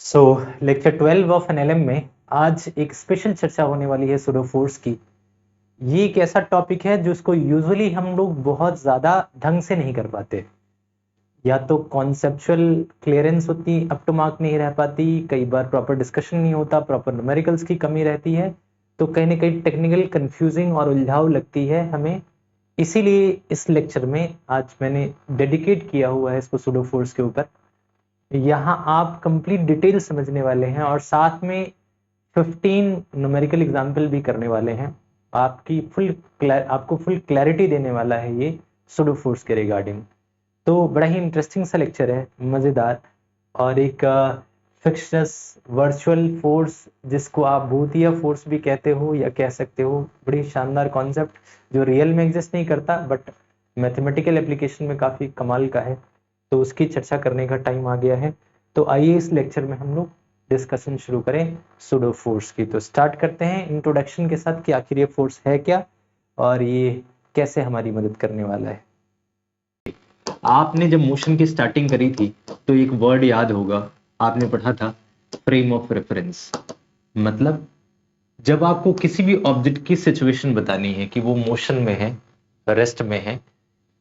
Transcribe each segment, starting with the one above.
So lecture 12 of NLM में आज एक स्पेशल चर्चा होने वाली है सूडो फोर्स की। ये एक ऐसा टॉपिक है जिसको यूजुअली हम लोग बहुत ज़्यादा ढंग से नहीं कर पाते। या तो कॉन्सेप्चुअल क्लियरेंस उतनी अप टू मार्क नहीं रह पाती, कई बार प्रॉपर डिस्कशन नहीं होता, प्रॉपर न्यूमेरिकल्स की कमी रहती है, तो कहीं ना कहीं टेक्निकल कंफ्यूजिंग और उलझाव लगती है हमें। इसीलिए इस लेक्चर में आज मैंने डेडिकेट किया हुआ है इसको सूडो फोर्स के ऊपर। यहाँ आप कंप्लीट डिटेल समझने वाले हैं और साथ में 15 न्यूमेरिकल एग्जाम्पल भी करने वाले हैं। आपको फुल क्लैरिटी देने वाला है ये सूडो फोर्स के रिगार्डिंग। तो बड़ा ही इंटरेस्टिंग सा लेक्चर है, मज़ेदार, और एक फिक्शनस वर्चुअल फोर्स जिसको आप भूतिया फोर्स भी कहते हो या कह सकते हो। बड़ी शानदार कॉन्सेप्ट जो रियल में एग्जिस्ट नहीं करता बट मैथमेटिकल एप्लीकेशन में काफ़ी कमाल का है। तो उसकी चर्चा करने का टाइम आ गया है। तो आइए इस लेक्चर में हम लोग डिस्कशन शुरू करें सूडो फोर्स की। तो स्टार्ट करते हैं इंट्रोडक्शन के साथ कि आखिर ये फोर्स है क्या और ये कैसे हमारी मदद करने वाला है। आपने जब मोशन की स्टार्टिंग करी थी तो एक वर्ड याद होगा, आपने पढ़ा था फ्रेम ऑफ रेफरेंस। मतलब जब आपको किसी भी ऑब्जेक्ट की सिचुएशन बतानी है कि वो मोशन में है, रेस्ट में है,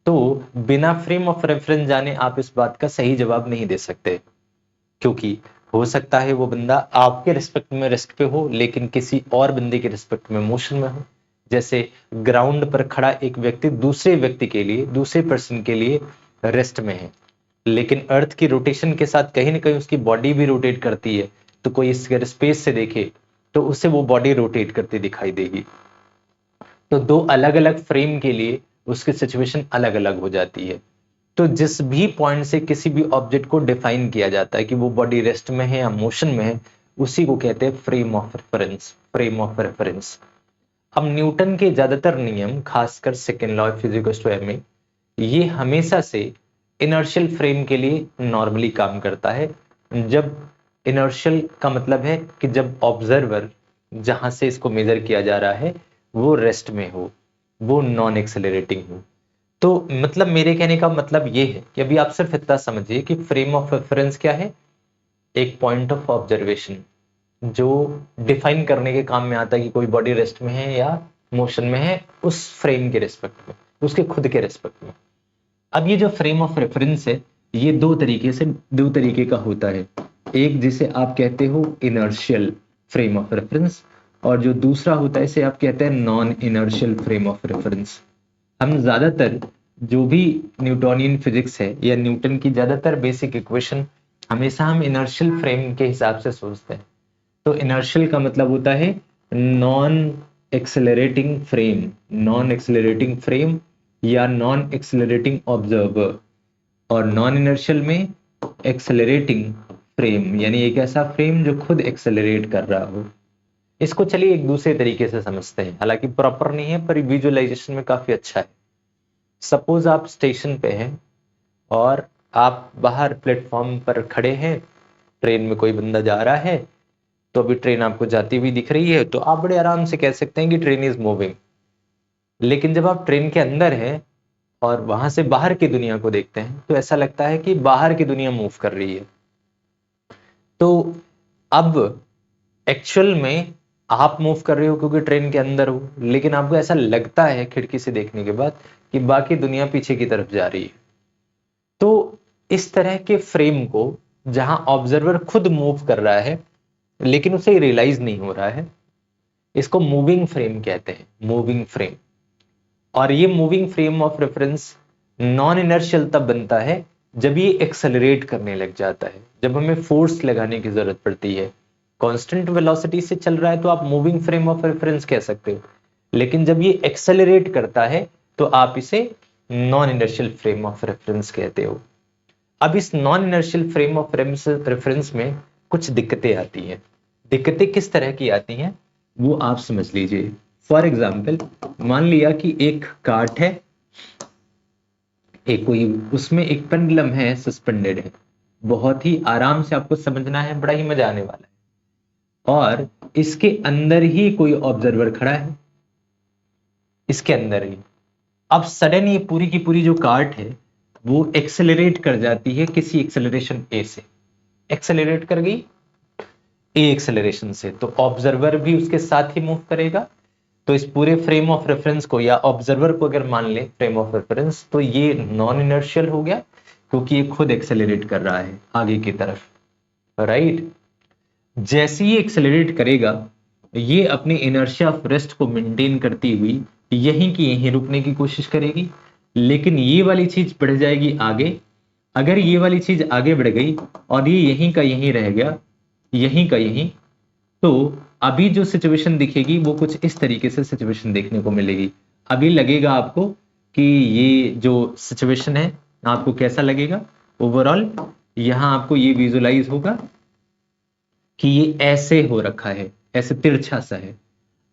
तो बिना फ्रेम ऑफ रेफरेंस जाने आप इस बात का सही जवाब नहीं दे सकते। क्योंकि हो सकता है वो बंदा आपके रिस्पेक्ट में रेस्ट पे हो लेकिन किसी और बंदे के रिस्पेक्ट में मोशन में हो। जैसे ग्राउंड पर खड़ा एक व्यक्ति दूसरे व्यक्ति के लिए, दूसरे पर्सन के लिए रेस्ट में है, लेकिन अर्थ की रोटेशन के साथ कहीं ना कहीं उसकी बॉडी भी रोटेट करती है। तो कोई अगर स्पेस से देखे तो उसे वो बॉडी रोटेट करती दिखाई देगी। तो दो अलग अलग फ्रेम के लिए उसकी सिचुएशन अलग अलग हो जाती है। तो जिस भी पॉइंट से किसी भी ऑब्जेक्ट को डिफाइन किया जाता है कि वो बॉडी रेस्ट में है या मोशन में है, उसी को कहते हैं frame of reference. Frame of reference. अब न्यूटन के ज्यादातर नियम, खासकर सेकेंड लॉ ऑफ फिजिक्स में, ये हमेशा से इनर्शियल फ्रेम के लिए नॉर्मली काम करता है। जब इनर्शियल का मतलब है कि जब ऑब्जर्वर जहां से इसको मेजर किया जा रहा है वो रेस्ट में हो, वो नॉन एक्सेलरेटिंग हो। तो मतलब मेरे कहने का मतलब ये है कि अभी आप सिर्फ इतना समझिए कि फ्रेम ऑफ रेफरेंस क्या है। एक पॉइंट ऑफ ऑब्जर्वेशन जो डिफाइन करने के काम में आता है कि कोई बॉडी रेस्ट में है या मोशन में है, उस फ्रेम के रेस्पेक्ट में, उसके खुद के रेस्पेक्ट में। अब ये जो फ्रेम ऑफ रेफरेंस है ये दो तरीके का होता है। एक जिसे आप कहते हो इनर्शियल फ्रेम ऑफ रेफरेंस, और जो दूसरा होता है इसे आप कहते हैं non inertial frame of reference. हम ज्यादातर जो भी न्यूटोनियन फिजिक्स है या न्यूटन की ज्यादातर बेसिक इक्वेशन हमेशा हम इनर्शियल फ्रेम के हिसाब से सोचते हैं। तो इनर्शियल का मतलब होता है non accelerating frame, non accelerating frame या नॉन एक्सेलरेटिंग ऑब्जर्वर। और नॉन इनर्शियल में एक्सेलरेटिंग फ्रेम, यानी एक ऐसा फ्रेम जो खुद एक्सेलरेट कर रहा हो। इसको चलिए एक दूसरे तरीके से समझते हैं, हालांकि प्रॉपर नहीं है पर विजुअलाइजेशन में काफी अच्छा है। सपोज आप स्टेशन पे हैं और आप बाहर प्लेटफॉर्म पर खड़े हैं, ट्रेन में कोई बंदा जा रहा है, तो अभी ट्रेन आपको जाती हुई दिख रही है तो आप बड़े आराम से कह सकते हैं कि ट्रेन इज मूविंग। लेकिन जब आप ट्रेन के अंदर हैं और वहां से बाहर की दुनिया को देखते हैं तो ऐसा लगता है कि बाहर की दुनिया मूव कर रही है। तो अब एक्चुअल में आप मूव कर रहे हो क्योंकि ट्रेन के अंदर हो, लेकिन आपको ऐसा लगता है खिड़की से देखने के बाद कि बाकी दुनिया पीछे की तरफ जा रही है। तो इस तरह के फ्रेम को, जहां ऑब्जर्वर खुद मूव कर रहा है लेकिन उसे रियलाइज नहीं हो रहा है, इसको मूविंग फ्रेम कहते हैं, मूविंग फ्रेम। और ये moving frame of reference non inertial तब बनता है जब ये एक्सेलरेट करने लग जाता है, जब हमें फोर्स लगाने की जरूरत पड़ती है। कांस्टेंट वेलोसिटी से चल रहा है तो आप मूविंग फ्रेम ऑफ रेफरेंस कह सकते हो, लेकिन जब ये एक्सेलरेट करता है तो आप इसे non inertial frame of reference कहते हो। अब इस non inertial frame of reference में कुछ दिक्कतें आती हैं। दिक्कतें किस तरह की आती हैं वो आप समझ लीजिए। फॉर एग्जाम्पल, मान लिया कि एक कार्ट है, एक कोई उसमें एक पेंडुलम है, सस्पेंडेड है। बहुत ही आराम से आपको समझना है, बड़ा ही मजा आने वाला है। और इसके अंदर ही कोई ऑब्जर्वर खड़ा है, इसके अंदर ही। अब सडन ये पूरी की पूरी जो कार्ट है वो एक्सेलरेट कर जाती है किसी एक्सेलरेशन ए से। एक्सेलरेट कर गई, ए एक्सेलरेशन से, तो ऑब्जर्वर भी उसके साथ ही मूव करेगा। तो इस पूरे फ्रेम ऑफ रेफरेंस को या ऑब्जर्वर को अगर मान ले फ्रेम ऑफ रेफरेंस, तो ये नॉन इनर्शियल हो गया क्योंकि ये खुद एक्सेलरेट कर रहा है आगे की तरफ, राइट। जैसे ही एक्सेलरेट करेगा, ये अपनी इनर्शिया ऑफ रेस्ट को मेंटेन करती हुई यहीं की यहीं रुकने की कोशिश करेगी, लेकिन ये वाली चीज बढ़ जाएगी आगे। अगर ये वाली चीज आगे बढ़ गई और ये यहीं का यहीं रह गया, यहीं का यहीं, तो अभी जो सिचुएशन दिखेगी वो कुछ इस तरीके से सिचुएशन देखने को मिलेगी। अभी लगेगा आपको कि ये जो सिचुएशन है, आपको कैसा लगेगा ओवरऑल, यहां आपको ये विजुलाइज होगा कि ये ऐसे हो रखा है, ऐसे तिरछा सा है।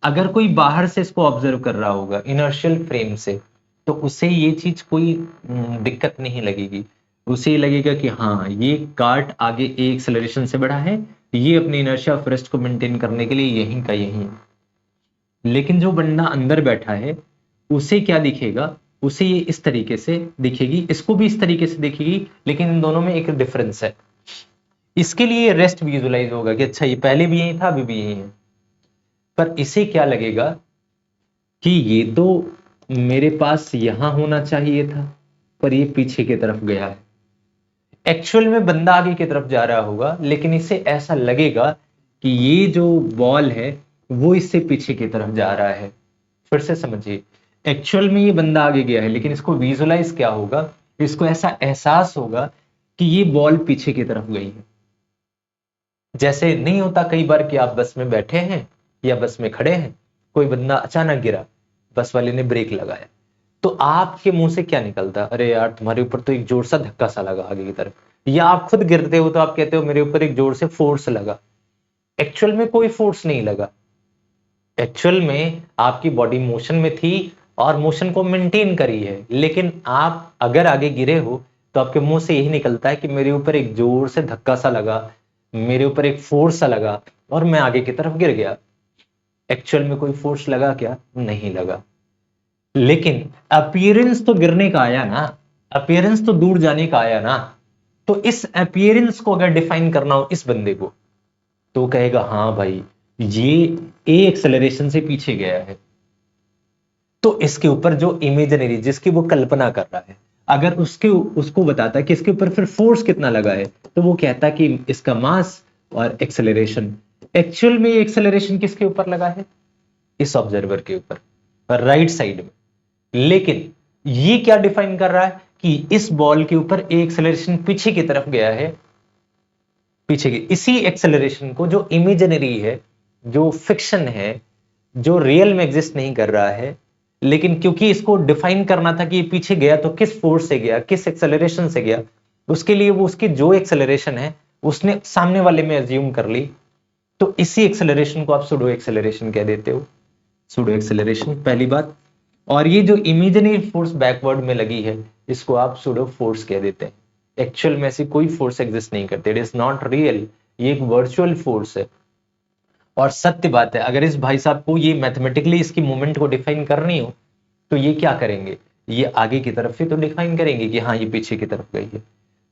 अगर कोई बाहर से इसको ऑब्जर्व कर रहा होगा इनर्शियल फ्रेम से, तो उसे ये चीज कोई दिक्कत नहीं लगेगी। उसे ये लगेगा कि हाँ, ये कार्ट आगे ए एक्सेलरेशन से बढ़ा है, ये अपनी इनर्शिया ऑफ रेस्ट को मेंटेन करने के लिए यहीं का यहीं। लेकिन जो बंदा अंदर बैठा है, उसे क्या दिखेगा, उसे ये इस तरीके से दिखेगी, इसको भी इस तरीके से दिखेगी, लेकिन इन दोनों में एक डिफरेंस है। इसके लिए रेस्ट विजुलाइज होगा कि अच्छा ये पहले भी यही था, अभी भी यही है। पर इसे क्या लगेगा कि ये तो मेरे पास यहां होना चाहिए था, पर ये पीछे की तरफ गया है। एक्चुअल में बंदा आगे की तरफ जा रहा होगा, लेकिन इसे ऐसा लगेगा कि ये जो बॉल है वो इससे पीछे की तरफ जा रहा है। फिर से समझिए, एक्चुअल में ये बंदा आगे गया है, लेकिन इसको विजुलाइज क्या होगा, इसको ऐसा एहसास होगा कि ये बॉल पीछे की तरफ गई है। जैसे नहीं होता कई बार कि आप बस में बैठे हैं या बस में खड़े हैं, कोई बंदा अचानक गिरा, बस वाले ने ब्रेक लगाया, तो आपके मुंह से क्या निकलता, अरे यार तुम्हारे ऊपर तो एक जोर सा धक्का सा लगा आगे की तरफ। या आप खुद गिरते हो तो आप कहते हो मेरे ऊपर एक जोर से फोर्स लगा। एक्चुअल में कोई फोर्स नहीं लगा। एक्चुअल में आपकी बॉडी मोशन में थी और मोशन को मेंटेन करी है, लेकिन आप अगर आगे गिरे हो तो आपके मुंह से यही निकलता है कि मेरे ऊपर एक जोर से धक्का सा लगा, मेरे ऊपर एक फोर्स सा लगा और मैं आगे की तरफ गिर गया। एक्चुअल में कोई फोर्स लगा क्या? नहीं लगा। लेकिन अपीयरेंस तो गिरने का आया ना, अपीयरेंस तो दूर जाने का आया ना। तो इस अपीयरेंस को अगर डिफाइन करना हो इस बंदे को, तो कहेगा हाँ भाई ये ए एक्सेलरेशन से पीछे गया है। तो इसके ऊपर जो इमेजिनरी, जिसकी वो कल्पना कर रहा है, अगर उसको बताता है कि इसके ऊपर फिर फोर्स कितना लगा है, तो वो कहता है कि इसका मास और एक्सेलरेशन। एक्चुअल में एक्सेलरेशन किसके ऊपर लगा है? इस ऑब्जर्वर के ऊपर, राइट साइड में। लेकिन ये क्या डिफाइन कर रहा है कि इस बॉल के ऊपर एक एक्सेलरेशन पीछे की तरफ गया है, पीछे की। इसी एक्सेलरेशन को, जो इमेजिनरी है, जो फिक्शन है, जो रियल में एग्जिस्ट नहीं कर रहा है, लेकिन क्योंकि इसको डिफाइन करना था कि ये पीछे गया तो किस फोर्स से गया, किस एक्सेलरेशन से गया, उसके लिए वो उसकी जो एक्सेलरेशन है उसने सामने वाले में अज्यूम कर ली। तो इसी एक्सेलरेशन को आप सुडो एक्सेलरेशन कह देते हो, सुडो एक्सेलरेशन, पहली बात। और ये जो इमेजिनरी फोर्स बैकवर्ड में लगी है, इसको आप सुडो फोर्स कह देते हैं। एक्चुअल में ऐसी कोई फोर्स एग्जिस्ट नहीं करती, इट इज नॉट रियल, ये एक वर्चुअल फोर्स है। और सत्य बात है, अगर इस भाई साहब को ये मैथमेटिकली इसकी मूवमेंट को डिफाइन करनी हो, तो ये क्या करेंगे, ये आगे की तरफ ही तो डिफाइन करेंगे कि हाँ ये पीछे की तरफ गई है।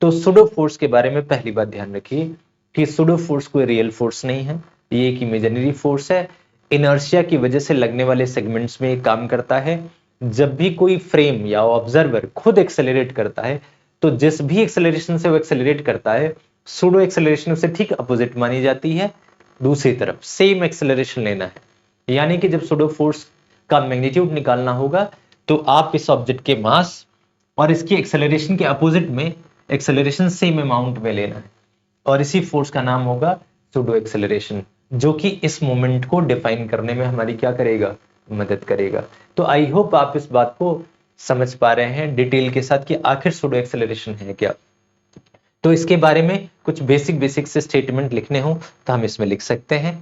तो सुडो फोर्स के बारे में पहली बात ध्यान रखिए कि सुडो फोर्स कोई रियल फोर्स नहीं है, ये एक इमेजिनरी फोर्स है। इनर्शिया की वजह से लगने वाले सेगमेंट्स में काम करता है। जब भी कोई फ्रेम या ऑब्जर्वर खुद एक्सेलरेट करता है, तो जिस भी एक्सेलरेशन से वो एक्सेलरेट करता है, सुडो एक्सेलरेशन उसे ठीक अपोजिट मानी जाती है। दूसरी तरफ सेम एक्सेलरेशन लेना है, यानी कि जब सुडो फोर्स का मैग्नीट्यूड निकालना होगा, तो आप इस ऑब्जेक्ट के मास और इसकी एक्सेलरेशन के अपोजिट में एक्सेलरेशन सेम अमाउंट में लेना है, और इसी फोर्स का नाम होगा सुडो एक्सेलरेशन, जो कि इस मोमेंट को डिफाइन करने में हमारी क्या करेगा, मदद करेगा। तो आई होप आप इस बात को समझ पा रहे हैं डिटेल के साथ कि आखिर सुडो एक्सेलरेशन है क्या। तो इसके बारे में कुछ बेसिक से स्टेटमेंट लिखने हो तो हम इसमें लिख सकते हैं।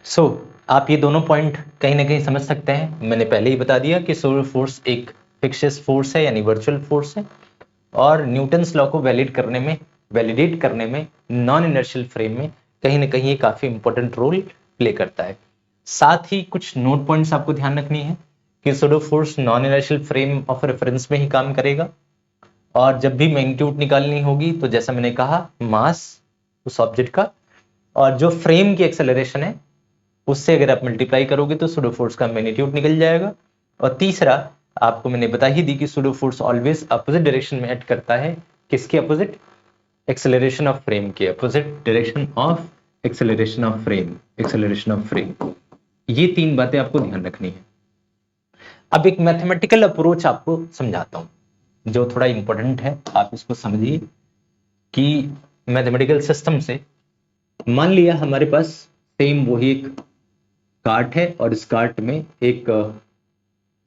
सो आप ये दोनों पॉइंट कहीं ना कहीं समझ सकते हैं। मैंने पहले ही बता दिया कि सोलर फोर्स एक फिक्सियस फोर्स है, यानी वर्चुअल फोर्स है, और न्यूटन्स लॉ को वैलिडेट करने में नॉन इनर्शियल फ्रेम में कहीं ना कहीं ये काफी इंपॉर्टेंट रोल प्ले करता है। साथ ही कुछ नोट पॉइंट्स आपको ध्यान रखनी है कि pseudo force non inertial frame of reference में ही काम करेगा, और जब भी मैग्नीट्यूड निकालनी होगी तो जैसा मैंने कहा, मास उस ऑब्जेक्ट का और जो फ्रेम की एक्सेलरेशन है उससे अगर आप मल्टीप्लाई करोगे तो सुडो फोर्स का मैग्नीट्यूड निकल जाएगा। और तीसरा, आपको मैंने बता ही दी कि pseudo force always opposite direction में एक्ट करता है। किसके अपोजिट? एक्सेलरेशन ऑफ फ्रेम के opposite direction of acceleration of frame, acceleration of frame. ये तीन बातें आपको ध्यान रखनी है। अब एक मैथमेटिकल अप्रोच आपको समझाता हूं जो थोड़ा इंपॉर्टेंट है, आप इसको समझिए कि मैथमेटिकल सिस्टम से मान लिया हमारे पास सेम वही एक कार्ट है और इस कार्ट में एक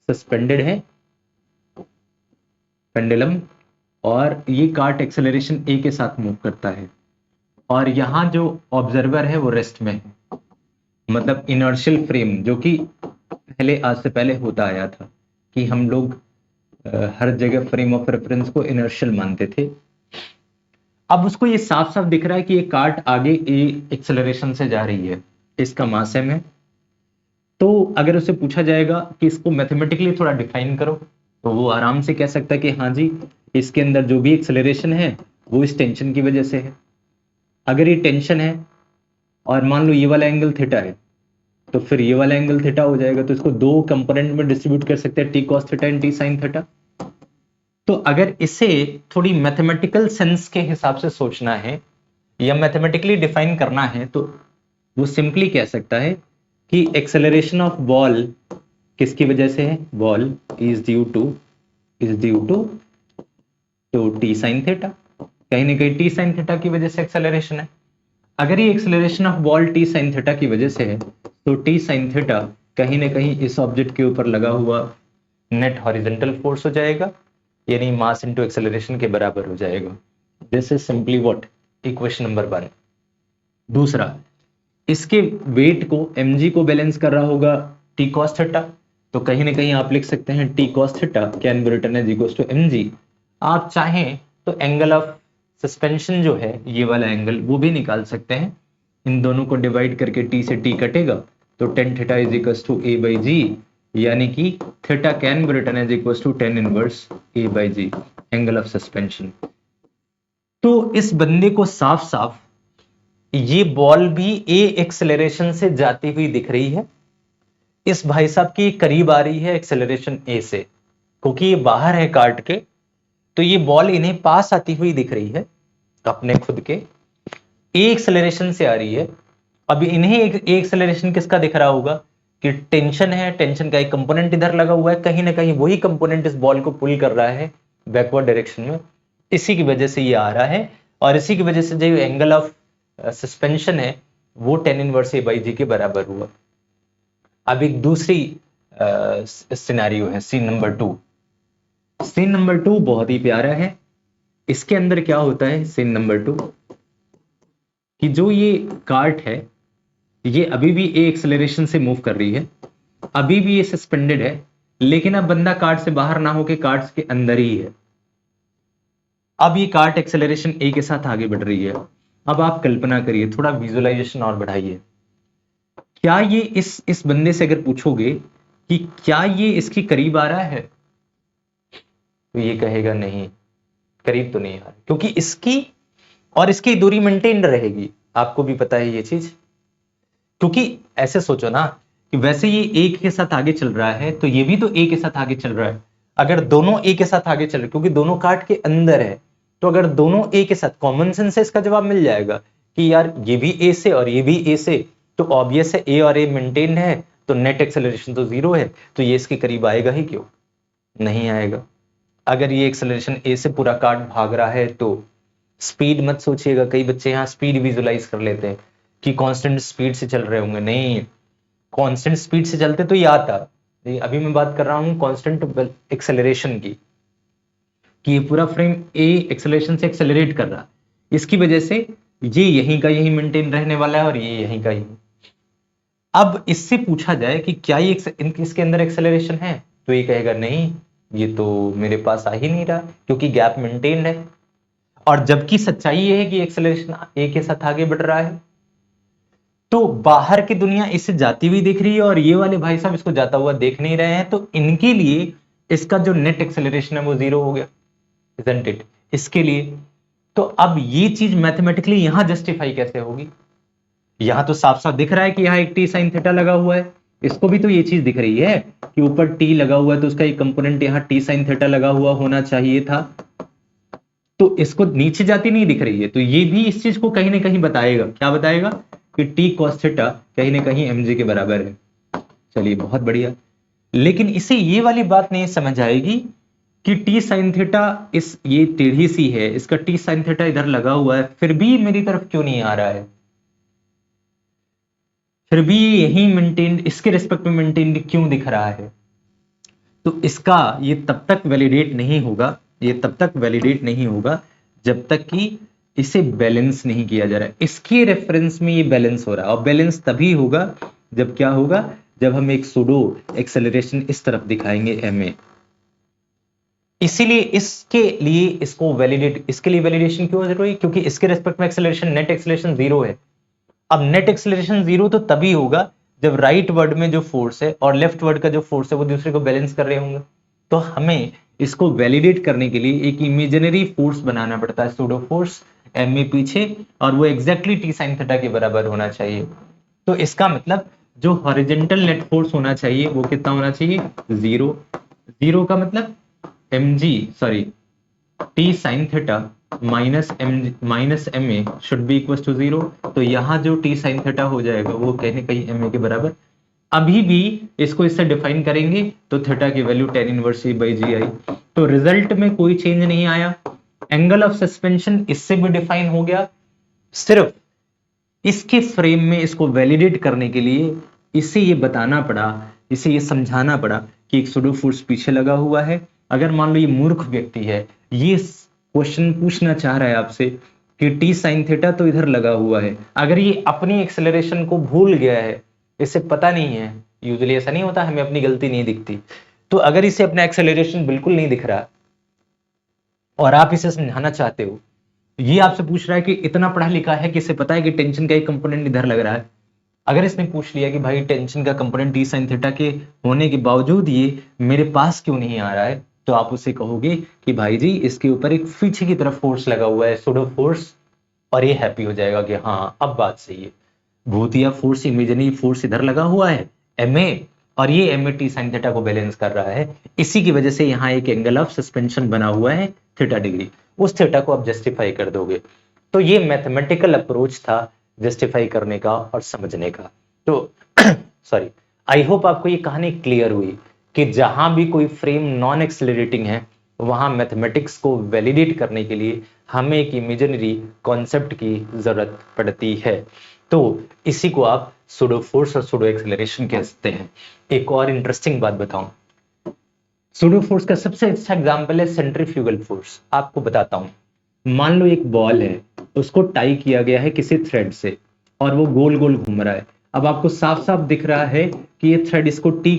सस्पेंडेड है पेंडुलम, और ये कार्ट एक्सेलरेशन ए के साथ मूव करता है, और यहां जो ऑब्जर्वर है वो रेस्ट में है। मतलब इनर्शियल फ्रेम जो कि पहले, आज से पहले होता आया था कि हम लोग हर जगह फ्रेम ऑफ रेफरेंस को इनर्शियल मानते थे। अब उसको ये साफ साफ दिख रहा है कि ये कार्ट आगे ए एक्सेलरेशन से जा रही है, इसका मास m है। तो अगर उसे पूछा जाएगा कि इसको मैथमेटिकली थोड़ा डिफाइन करो, तो वो आराम से कह सकता है कि हाँ जी, इसके अंदर जो भी एक्सेलरेशन है वो इस टेंशन की वजह से है। अगर ये टेंशन है और मान लो ये वाला एंगल थीटा है, तो फिर ये वाला एंगल थीटा हो जाएगा। तो इसको दो कंपोनेंट में डिस्ट्रीब्यूट कर सकते हैं, T cos theta and T sine theta. तो अगर इसे थोड़ी मैथमेटिकल सेंस के हिसाब से सोचना है या मैथमेटिकली डिफाइन करना है, तो वो सिंपली कह सकता है कि एक्सेलरेशन ऑफ बॉल किसकी वजह से है? Ball is due to T sine theta. कहीं ना कहीं टी साइन थीटा की वजह से एक्सेलरेशन है। अगर ये acceleration of ball T sine theta की वजह से है, तो टी साइन थीटा कहीं ना कहीं इस ऑब्जेक्ट के ऊपर लगा हुआ नेट हॉरिजॉन्टल फोर्स हो जाएगा, यानी मास इनटू एक्सेलरेशन के बराबर हो जाएगा। This is simply what? Equation number 1। दूसरा, इसके वेट को mg को बैलेंस कर रहा होगा टी कॉस थीटा, तो कहीं ना कहीं आप लिख सकते हैं T cos theta can be written as equals to mg। आप चाहें तो एंगल ऑफ सस्पेंशन जो है, ये वाला एंगल, वो भी निकाल सकते हैं। इन दोनों को डिवाइड करके t से t कटेगा, तो tan theta is equals to a by G, यानी कि theta can be written as equals to tan inverse a by G, angle of suspension. तो इस बंदे को साफ साफ ये बॉल भी ए एक्सेलरेशन से जाती हुई दिख रही है, इस भाई साहब की करीब आ रही है एक्सेलरेशन ए से, क्योंकि ये बाहर है कार्ट के, तो ये बॉल इन्हें पास आती हुई दिख रही है अपने खुद के, ए एक्सेलरेशन से आ रही है। अब इन्हें एक एक्सेलरेशन किसका दिख रहा होगा कि टेंशन है, टेंशन का एक कंपोनेंट इधर लगा हुआ है, कहीं ना कहीं वही कंपोनेंट इस बॉल को पुल कर रहा है बैकवर्ड डायरेक्शन में, इसी की वजह से ये आ रहा है, और इसी की वजह से जो एंगल ऑफ सस्पेंशन है वो टेन इनवर्स ए बाई जी के बराबर हुआ। अब एक दूसरी सिनेरियो है, सीन नंबर 2। सीन नंबर 2 बहुत ही प्यारा है। इसके अंदर क्या होता है सीन नंबर 2, कि जो ये कार्ट है ये अभी भी ए एक्सेलरेशन से मूव कर रही है, अभी भी ये सस्पेंडेड है, लेकिन अब बंदा कार्ट से बाहर ना होके कार्ट के अंदर ही है। अब ये कार्ट एक्सेलरेशन ए के साथ आगे बढ़ रही है। अब आप कल्पना करिए, थोड़ा विजुअलाइजेशन और बढ़ाइए, क्या ये इस बंदे से अगर पूछोगे कि क्या ये इसके करीब आ रहा है, तो ये कहेगा नहीं, करीब तो नहीं आ रहा, क्योंकि इसकी और इसकी दूरी मेंटेन रहेगी। आपको भी पता है ये चीज, क्योंकि ऐसे सोचो ना कि वैसे ये एक के साथ आगे चल रहा है, तो ये भी तो एक के साथ आगे चल रहा है। अगर दोनों एक के साथ आगे चल रहे, क्योंकि दोनों कार्ट के अंदर है, तो अगर दोनों ए के साथ, कॉमन सेंस से इसका जवाब मिल जाएगा कि यार ये भी ए से और ये भी ए से, तो ऑब्वियस है ए और ए मेंटेन है, तो नेट एक्सेलरेशन तो 0 है, तो ये इसके करीब आएगा ही क्यों? नहीं आएगा। अगर ये एक्सेलरेशन ए से पूरा कार्ट भाग रहा है, तो स्पीड मत सोचिएगा, कई बच्चे यहाँ स्पीड विजुलाइज कर लेते हैं कि कांस्टेंट स्पीड से चल रहे होंगे। नहीं, कांस्टेंट स्पीड से चलते तो ये आता, अभी मैं बात कर रहा हूँ कांस्टेंट एक्सेलरेशन की, कि ये पूरा फ्रेम ए एक्सेलरेशन से एक्सेलरेट कर रहा, इसकी वजह से ये यहीं का यहीं मेंटेन रहने वाला है और ये यहीं का यहीं। अब इससे पूछा जाए कि क्या ये इसके अंदर एक्सेलरेशन है, तो ये कहेगा नहीं, ये तो मेरे पास आ ही नहीं रहा, क्योंकि गैप मेंटेन है। और जबकि सच्चाई ये है कि एक्सेलरेशन ए के साथ आगे बढ़ रहा है, तो बाहर की दुनिया इसे जाती हुई दिख रही है और ये वाले भाई साहब इसको जाता हुआ देख नहीं रहे हैं, तो इनके लिए इसका जो नेट एक्सेलरेशन है वो 0 हो गया, isn't it? इसके लिए तो अब ये चीज मैथमेटिकली यहां जस्टिफाई कैसे होगी? यहाँ तो साफ साफ दिख रहा है कि यहाँ एक टी साइन थीटा लगा हुआ है, इसको भी तो ये चीज दिख रही है कि ऊपर टी लगा हुआ है, तो उसका एक कंपोनेंट यहाँ टी साइन थीटा लगा हुआ होना चाहिए था। तो इसको नीचे जाती नहीं दिख रही है, तो ये भी इस चीज को कहीं ना कहीं बताएगा। क्या बताएगा? कि टी कॉस थीटा कहीं ना कहीं mg के बराबर है। चलिए बहुत बढ़िया। लेकिन इसे ये वाली बात नहीं समझ आएगी कि टी साइन थीटा इस ये टेढ़ी सी है, इसका टी साइन थीटा इधर लगा हुआ है, फिर भी मेरी तरफ क्यों नहीं आ रहा है, फिर भी यही मेंटेन्ड, इसके रिस्पेक्ट में मेंटेन्ड क्यों दिख रहा है? तो इसका ये तब तक वैलिडेट नहीं होगा, ये तब तक वैलिडेट नहीं होगा जब तक कि इसे बैलेंस नहीं किया जा रहा है। इसके रेफरेंस में ये बैलेंस हो रहा है, और बैलेंस तभी होगा जब क्या होगा, जब हम एक सूडो एक्सेलरेशन इस तरफ दिखाएंगे ma। इसीलिए इसके लिए इसको वैलिडेट, इसके लिए वैलिडेशन क्यों जरूरी? क्योंकि इसके रेस्पेक्ट में एक्सेलरेशन, नेट एक्सेलरेशन 0 है। अब नेट एक्सेलरेशन 0 तो तभी होगा जब राइट वर्ड में जो फोर्स है और लेफ्ट वर्ड का जो फोर्स है वो दूसरे को बैलेंस कर रहे होंगे। तो हमें इसको वैलिडेट करने के लिए एक इमेजिनरी फोर्स बनाना पड़ता है, सूडो फोर्स ma पीछे, और वो एग्जैक्टली टी साइन थीटा के बराबर होना चाहिए। तो इसका मतलब जो हॉरिजॉन्टल नेट फोर्स होना चाहिए वो कितना होना चाहिए? 0। 0 का मतलब mg, sorry, T sine theta minus M a should be equal to 0। तो यहाँ जो टी साइन थीटा हो जाएगा वो कहीं कहीं एम ए के बराबर। अभी भी इसको इससे डिफाइन करेंगे तो थीटा की value tan inverse E by G आई। तो रिजल्ट में कोई चेंज नहीं आया। एंगल ऑफ सस्पेंशन इससे भी डिफाइन हो गया। सिर्फ इसके फ्रेम में इसको वैलिडेट करने के लिए इसे ये बताना पड़ा, इसे ये समझाना पड़ा कि एक सूडो फोर्स पीछे लगा हुआ है। अगर मान लो ये मूर्ख व्यक्ति है, ये क्वेश्चन पूछना चाह रहा है आपसे कि टी साइन थीटा तो इधर लगा हुआ है, अगर ये अपनी एक्सेलरेशन को भूल गया है, इसे पता नहीं है, यूजुअली ऐसा नहीं होता, हमें अपनी गलती नहीं दिखती, तो अगर इसे अपना एक्सेलरेशन बिल्कुल नहीं दिख रहा और आप इसे समझाना चाहते हो, ये आपसे पूछ रहा है कि इतना पढ़ा लिखा है कि इसे पता है कि टेंशन का एक कंपोनेंट इधर लग रहा है। अगर इसने पूछ लिया कि भाई टेंशन का कंपोनेंट टी साइन थीटा के होने के बावजूद ये मेरे पास क्यों नहीं आ रहा है, तो आप उसे कहोगे कि भाई जी इसके ऊपर एक पीछे की तरफ फोर्स लगा हुआ है, सूडो फोर्स, और ये हैप्पी हो जाएगा कि हाँ अब बात सही है। भूतिया फोर्स, इमेजिनरी फोर्स इधर लगा हुआ है ma, और ये ma टी साइन थीटा को बैलेंस कर रहा है। इसी की वजह से यहाँ एक एंगल ऑफ सस्पेंशन बना हुआ है थीटा डिग्री, उस थीटा को आप जस्टिफाई कर दोगे। तो ये मैथमेटिकल अप्रोच था जस्टिफाई करने का और समझने का। तो सॉरी, आई होप आपको ये कहानी क्लियर हुई कि जहां भी कोई फ्रेम नॉन एक्सेलरेटिंग है वहां मैथमेटिक्स को वैलिडेट करने के लिए हमें एक इमेजिनरी कॉन्सेप्ट की जरूरत पड़ती है। तो इसी को आप सूडो फोर्स और सूडो एक्सेलरेशन कह सकते हैं। एक और इंटरेस्टिंग बात बताऊं, सूडो फोर्स का सबसे अच्छा एग्जांपल है सेंट्रीफ्यूगल फोर्स। आपको बताता हूं, मान लो एक बॉल है, उसको टाई किया गया है किसी थ्रेड से और वो गोल गोल घूम रहा है। अब आपको साफ साफ दिख रहा है कि ये थ्रेड इसको टी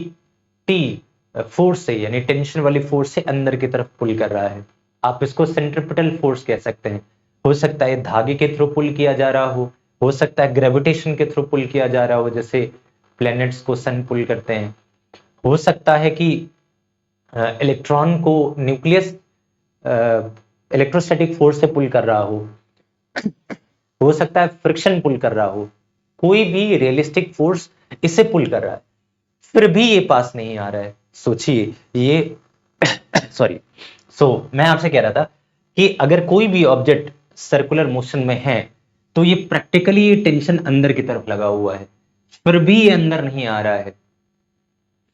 टी फोर्स से, यानी टेंशन वाली फोर्स से अंदर की तरफ पुल कर रहा है। आप इसको सेंट्रिपिटल फोर्स कह सकते हैं। हो सकता है धागे के थ्रू पुल किया जा रहा हो सकता है ग्रेविटेशन के थ्रू पुल किया जा रहा हो, जैसे प्लैनेट्स को सन पुल करते हैं। हो सकता है कि इलेक्ट्रॉन को न्यूक्लियस इलेक्ट्रोस्टैटिक फोर्स से पुल कर रहा हो सकता है फ्रिक्शन पुल कर रहा हो, कोई भी रियलिस्टिक फोर्स इसे पुल कर रहा है, फिर भी ये पास नहीं आ रहा है। सोचिए ये सॉरी, मैं आपसे कह रहा था कि अगर कोई भी ऑब्जेक्ट सर्कुलर मोशन में है तो ये प्रैक्टिकली ये टेंशन अंदर की तरफ लगा हुआ है, फिर भी ये अंदर नहीं आ रहा है,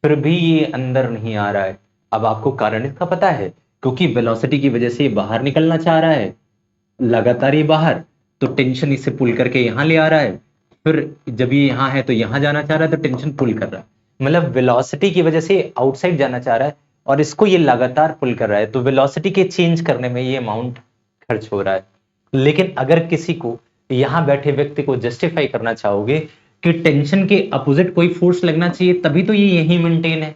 फिर भी ये अंदर नहीं आ रहा है। अब आपको कारण इसका पता है, क्योंकि वेलोसिटी की वजह से ये बाहर निकलना चाह रहा है, लगातार ये बाहर, तो टेंशन इसे पुल करके यहां ले आ रहा है, फिर जब ये यहां है तो यहां जाना चाह रहा है तो टेंशन पुल कर रहा है। मतलब वेलोसिटी की वजह से आउटसाइड जाना चाह रहा है और इसको ये लगातार पुल कर रहा है, तो वेलोसिटी के चेंज करने में ये अमाउंट खर्च हो रहा है। लेकिन अगर किसी को, यहां बैठे व्यक्ति को जस्टिफाई करना चाहोगे कि टेंशन के अपोजिट कोई फोर्स लगना चाहिए तभी तो ये यही मेंटेन है,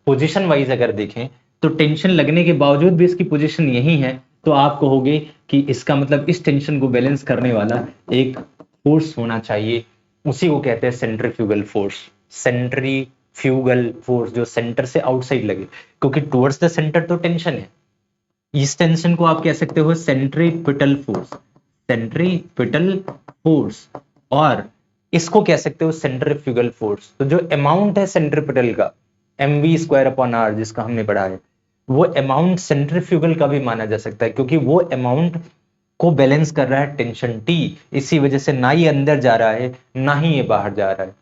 पोजीशन वाइज अगर देखें तो टेंशन लगने के बावजूद भी इसकी पोजीशन यही है, तो आप कहोगे कि इसका मतलब इस टेंशन को बैलेंस करने वाला एक फोर्स होना चाहिए, उसी को कहते हैं सेंट्रीफ्यूगल फोर्स। सेंट्रीफ्यूगल फोर्स जो सेंटर से आउटसाइड लगे, क्योंकि टुवर्ड्स द सेंटर तो टेंशन है, इस टेंशन को आप कह सकते हो सेंट्रीपिटल फोर्स, सेंट्रीपिटल फोर्स। और इसको कह सकते हो सेंट्रीफ्यूगल फोर्स। तो जो अमाउंट है सेंट्रीपिटल का mv²/r जिसका हमने पढ़ा है, वो अमाउंट सेंट्रीफ्यूगल का भी माना जा सकता है, क्योंकि वो अमाउंट को बैलेंस कर रहा है टेंशन T। इसी वजह से ना ही अंदर जा रहा है ना ही ये बाहर जा रहा है।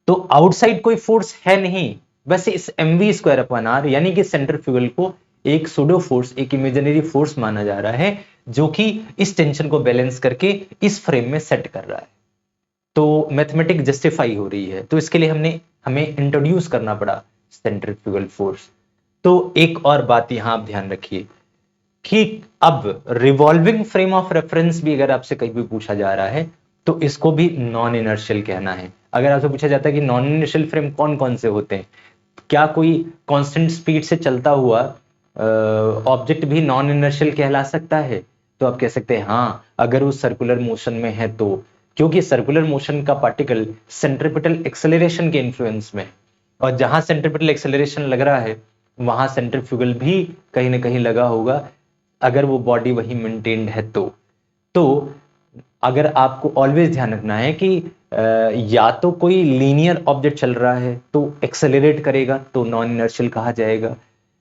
तो आउटसाइड कोई फोर्स है नहीं, बस इस mv²/r यानी कि सेंट्रीफ्यूगल को एक सूडो फोर्स, एक इमेजिनरी फोर्स माना जा रहा है, जो कि इस टेंशन को बैलेंस करके इस फ्रेम में सेट कर रहा है। तो मैथमेटिक जस्टिफाई हो रही है, तो इसके लिए हमें इंट्रोड्यूस करना पड़ा सेंट्रीफ्यूगल फोर्स। तो एक और बात यहां आप ध्यान रखिए कि अब रिवॉल्विंग फ्रेम ऑफ रेफरेंस भी अगर आपसे कहीं भी पूछा जा रहा है तो इसको भी नॉन इनर्शियल कहना है। अगर आपसे पूछा जाता है कि नॉन इनर्शियल फ्रेम कौन कौन से होते हैं, क्या कोई कांस्टेंट स्पीड से चलता हुआ ऑब्जेक्ट भी नॉन इनर्शियल कहला सकता है, तो आप कह सकते हैं हाँ, अगर वो सर्कुलर मोशन में है तो, क्योंकि सर्कुलर मोशन का पार्टिकल सेंट्रीपिटल एक्सेलरेशन के इन्फ्लुएंस में, और जहां सेंट्रीपिटल एक्सेलरेशन लग रहा है वहां सेंट्रीफ्यूगल भी कहीं ना कहीं लगा होगा, अगर वो बॉडी वही मेंटेन्ड है तो अगर आपको ऑलवेज ध्यान रखना है कि या तो कोई लीनियर ऑब्जेक्ट चल रहा है तो एक्सेलरेट करेगा तो नॉन इनर्शियल कहा जाएगा,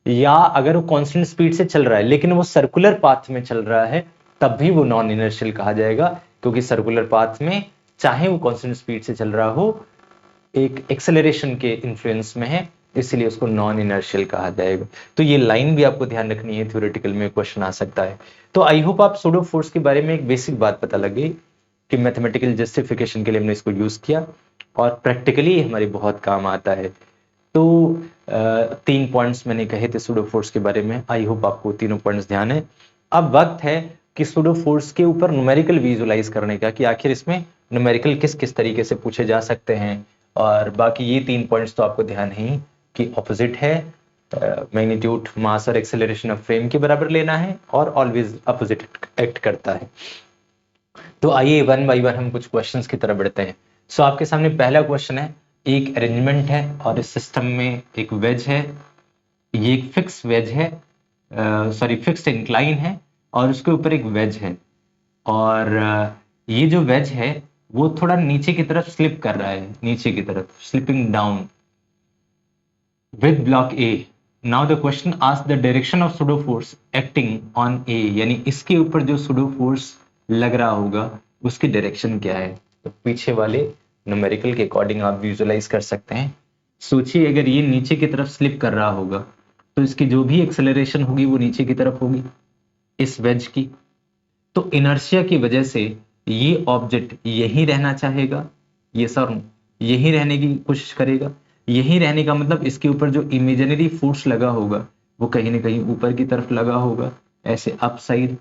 या अगर वो कांस्टेंट स्पीड से चल रहा है लेकिन वो सर्कुलर पाथ में चल रहा है तब भी वो नॉन इनर्शियल कहा जाएगा, क्योंकि सर्कुलर पाथ में चाहे वो कांस्टेंट स्पीड से चल रहा हो एक एक्सेलरेशन के इन्फ्लुएंस में है, इसलिए उसको नॉन इनर्शियल कहा जाएगा। तो ये लाइन भी आपको ध्यान रखनी है, थ्योरेटिकल में क्वेश्चन आ सकता है। तो आई होप आप सूडो फोर्स के बारे में एक बेसिक बात पता लगी कि मैथमेटिकल जस्टिफिकेशन के लिए हमने इसको यूज किया और प्रैक्टिकली हमारे बहुत काम आता है। तो 3 पॉइंट्स मैंने कहे थे सूडो फोर्स के बारे में, आई होप आपको तीनों पॉइंट्स ध्यान है। अब वक्त है कि सूडो फोर्स के ऊपर न्यूमेरिकल विजुअलाइज करने का, कि आखिर इसमें न्यूमेरिकल किस किस तरीके से पूछे जा सकते हैं। और बाकी ये 3 पॉइंट्स तो आपको ध्यान है कि ऑपोजिट है, मैग्नीट्यूड, मास और एक्सेलरेशन ऑफ फ्रेम के बराबर लेना है और ऑलवेज अपोजिट एक्ट करता है। तो आइए वन बाय वन हम कुछ क्वेश्चंस की तरफ बढ़ते हैं। सो आपके सामने पहला क्वेश्चन है, एक अरेंजमेंट है और इस सिस्टम में एक वेज है, ये एक फिक्स वेज है, सॉरी फिक्स्ड इंक्लाइन है और उसके ऊपर एक वेज है, और ये जो वेज है वो थोड़ा नीचे की तरफ स्लिप कर रहा है, नीचे की तरफ slipping down with block A. Now the question asks the direction of pseudo force acting on A, यानी इसके ऊपर जो pseudo force लग रहा होगा उसकी डायरेक्शन क्या है। तो पीछे वाले न्यूमेरिकल के अकॉर्डिंग आप विजुअलाइज कर सकते हैं। सोचिए अगर ये नीचे की तरफ स्लिप कर रहा होगा तो इसकी जो भी एक्सेलरेशन होगी वो नीचे की तरफ होगी इस वेज की। तो इनर्शिया की वजह से ये ऑब्जेक्ट यही रहना चाहेगा, ये सर यही रहने की कोशिश करेगा। यही रहने का मतलब इसके ऊपर जो इमेजिनरी फोर्स लगा होगा वो कहीं ना कहीं ऊपर की तरफ लगा होगा, ऐसे अप साइड,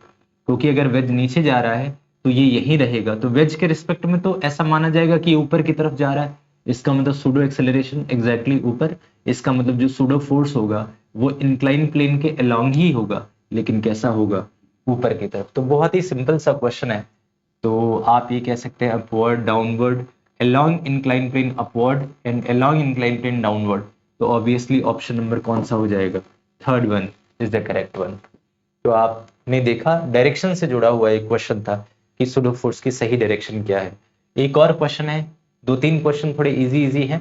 क्योंकि अगर वेज नीचे जा रहा है तो ये यही रहेगा। तो वेज के रिस्पेक्ट में तो ऐसा माना जाएगा कि ये ऊपर की तरफ जा रहा है, इसका मतलब सूडो एक्सेलरेशन एग्जैक्टली ऊपर, इसका मतलब जो सूडो फोर्स होगा वो इंक्लाइन प्लेन के अलोंग ही होगा, लेकिन कैसा होगा, ऊपर की तरफ। तो बहुत ही सिंपल सा क्वेश्चन है। तो आप ये कह सकते हैं upward, downward, along inclined plane upward and along inclined plane downward। तो ऑब्वियसली ऑप्शन नंबर कौन सा हो जाएगा, third one is the correct one. तो आपने देखा डायरेक्शन से जुड़ा हुआ एक क्वेश्चन था कि सूडो फोर्स की सही डायरेक्शन क्या है। एक और क्वेश्चन है, 2-3 क्वेश्चन थोड़े इजी है,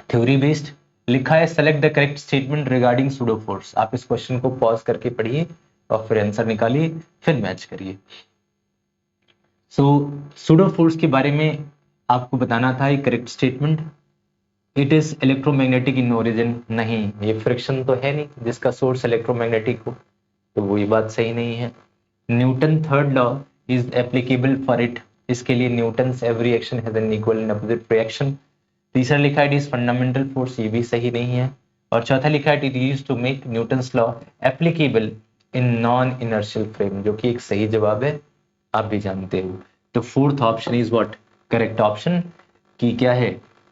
थ्योरी बेस्ड। लिखा है select the correct statement regarding pseudo force. आप इस क्वेश्चन को पॉज करके पढ़िए और फिर आंसर निकालिए, फिर मैच करिए। सो सूडो फोर्स के बारे में आपको बताना था एक correct statement, it is electromagnetic in origin. नहीं, ये फ्रिक्शन तो है नहीं जिसका सोर्स इलेक्ट्रोमैग्नेटिक हो, तो वो ये बात सही नहीं है। Newton third law is applicable for it, इसके लिए Newton's every action has an equal and opposite reaction. तीसरा लिखा है इट इज फंडामेंटल फोर्स, ये भी सही नहीं है। और चौथा लिखा है it used to make Newton's law applicable in non inertial frame, जो कि एक सही जवाब है, आप भी जानते हो। तो fourth option is what, correct option, कि क्या है,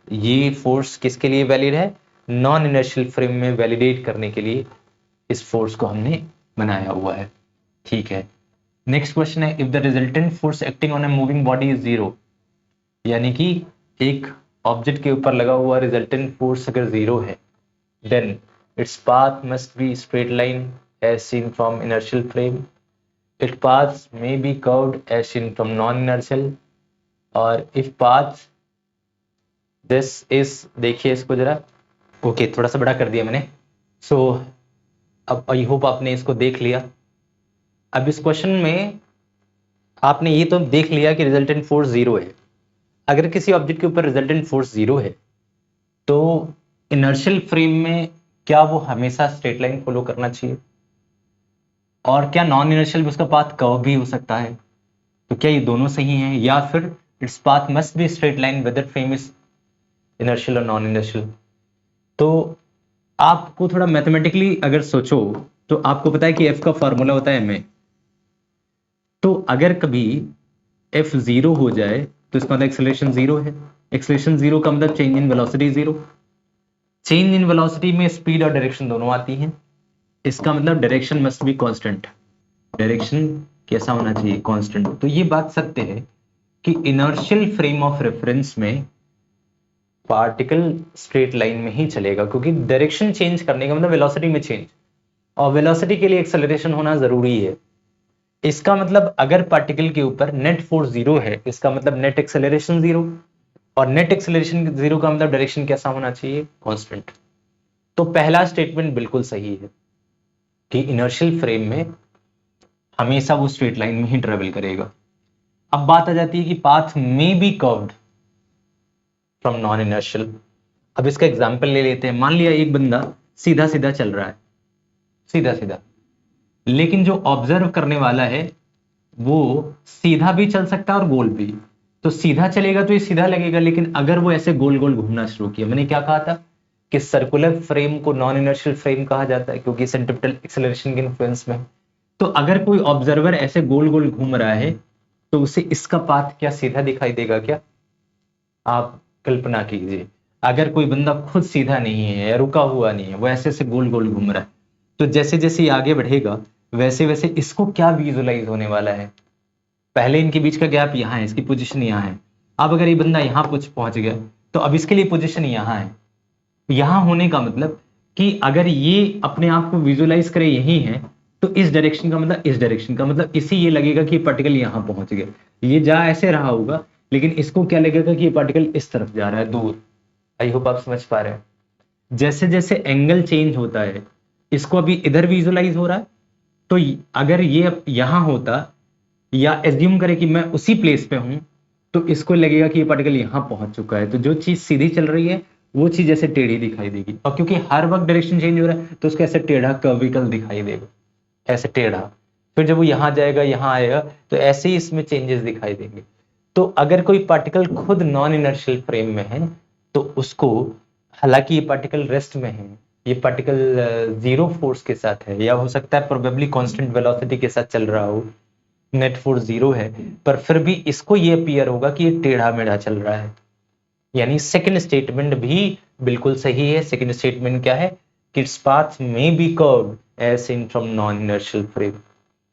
ये फोर्स किसके लिए वैलिड है, नॉन इनर्शियल फ्रेम में वैलिडेट करने के लिए इस फोर्स को हमने बनाया हुआ है। ठीक है, नेक्स्ट क्वेश्चन है, if the resultant force acting on a moving body is zero, यानी कि एक ऑब्जेक्ट के ऊपर लगा हुआ रिजल्टेंट फोर्स अगर जीरो है, then its path must be straight line as seen from inertial frame, its paths may be curved as seen from non-inertial, और इफ पाथ दिस इज, देखिए इसको जरा, ओके थोड़ा सा बड़ा कर दिया मैंने। सो अब आई होप आपने इसको देख लिया। अब इस क्वेश्चन में आपने ये तो देख लिया कि रिजल्टेंट फोर्स जीरो है। अगर किसी ऑब्जेक्ट के ऊपर रिजल्टेंट फोर्स जीरो है तो इनर्शियल फ्रेम में क्या वो हमेशा स्ट्रेट लाइन फॉलो करना चाहिए? और क्या नॉन इनर्शियल में उसका पाथ कर्व भी हो सकता है? तो क्या ये दोनों सही हैं, या फिर its path must be straight line whether frame is inertial और नॉन इनर्शियल? तो आपको थोड़ा मैथमेटिकली अगर सोचो तो आपको पता है कि एफ का फॉर्मूला होता है एम। तो अगर कभी एफ जीरो हो जाए तो इसका मतलब एक्सेलरेशन जीरो है। एक्सेलरेशन जीरो का मतलब change in velocity zero. Change in velocity में स्पीड और डायरेक्शन दोनों आती हैं। इसका मतलब direction must be constant. Direction कैसा होना चाहिए? कांस्टेंट। तो ये बात सत्य है कि इनर्शियल फ्रेम ऑफ रेफरेंस में पार्टिकल स्ट्रेट लाइन में ही चलेगा, क्योंकि डायरेक्शन चेंज करने का मतलब वेलोसिटी में चेंज, और वेलोसिटी के लिए एक्सेलरेशन होना जरूरी है। इसका मतलब अगर पार्टिकल के ऊपर नेट फोर्स जीरो है, इसका मतलब नेट एक्सेलरेशन जीरो, और नेट एक्सेलरेशन जीरो का मतलब डायरेक्शन कैसा होना चाहिए? कांस्टेंट। तो पहला स्टेटमेंट बिल्कुल सही है कि इनर्शियल फ्रेम में हमेशा वो स्ट्रेट लाइन में ही ट्रेवल करेगा। अब बात आ जाती है कि path may be curved from non inertial. अब इसका एग्जांपल ले लेते हैं। मान लिया एक बंदा सीधा सीधा चल रहा है, सीधा सीधा, लेकिन जो ऑब्जर्व करने वाला है वो सीधा भी चल सकता है और गोल भी। तो सीधा चलेगा तो ये सीधा लगेगा, लेकिन अगर वो ऐसे गोल गोल घूमना शुरू किया, मैंने क्या कहा था कि सर्कुलर फ्रेम को नॉन इनर्शियल फ्रेम कहा जाता है क्योंकि सेंट्रिपेटल एक्सेलरेशन के इन्फ्लुएंस में। तो अगर कोई ऑब्जर्वर ऐसे गोल गोल घूम रहा है तो उसे इसका पाथ क्या सीधा दिखाई देगा क्या? आप कल्पना कीजिए, अगर कोई बंदा खुद सीधा नहीं है या रुका हुआ नहीं है, वो ऐसे ऐसे गोल गोल घूम रहा है, तो जैसे जैसे ये आगे बढ़ेगा वैसे वैसे इसको क्या विजुलाइज होने वाला है? पहले इनके बीच का गैप यहाँ है, इसकी पोजीशन यहाँ है। अब अगर ये बंदा यहाँ कुछ पहुंच गया तो अब इसके लिए पोजीशन यहाँ है। यहाँ होने का मतलब कि अगर ये अपने आप को विजुलाइज करे यही है, तो इस डायरेक्शन का मतलब इस डायरेक्शन का मतलब इसी ये लगेगा कि ये पार्टिकल यहाँ पहुंच गया। ये जा ऐसे रहा होगा, लेकिन इसको क्या लगेगा कि ये पार्टिकल इस तरफ जा रहा है, दूर। आई होप आप समझ पा रहे हैं। जैसे जैसे एंगल चेंज होता है, इसको अभी इधर विजुलाइज हो रहा है, तो अगर ये यहां होता, या एज्यूम करें कि मैं उसी प्लेस पे हूं, तो इसको लगेगा कि ये पार्टिकल यहां पहुंच चुका है। तो जो चीज सीधी चल रही है वो चीज ऐसे टेढ़ी दिखाई देगी, और क्योंकि हर वक्त डायरेक्शन चेंज हो रहा है तो उसको ऐसे टेढ़ा कर्विकल दिखाई देगा, ऐसे टेढ़ा। फिर जब वो यहां जाएगा यहां आएगा तो ऐसे ही इसमें चेंजेस दिखाई देंगे। तो अगर कोई पार्टिकल खुद नॉन इनर्शियल फ्रेम में है तो उसको, हालांकि ये पार्टिकल रेस्ट में है, ये पार्टिकल जीरो फोर्स के साथ है, या हो सकता है प्रोबेबली कांस्टेंट वेलोसिटी के साथ चल रहा हो, नेट फोर्स जीरो है, पर फिर भी इसको ये अपीयर होगा कि ये टेढ़ा मेढ़ा चल रहा है। यानी सेकंड स्टेटमेंट भी बिल्कुल सही है। सेकंड स्टेटमेंट क्या है कि its path may be curved as seen from non inertial frame.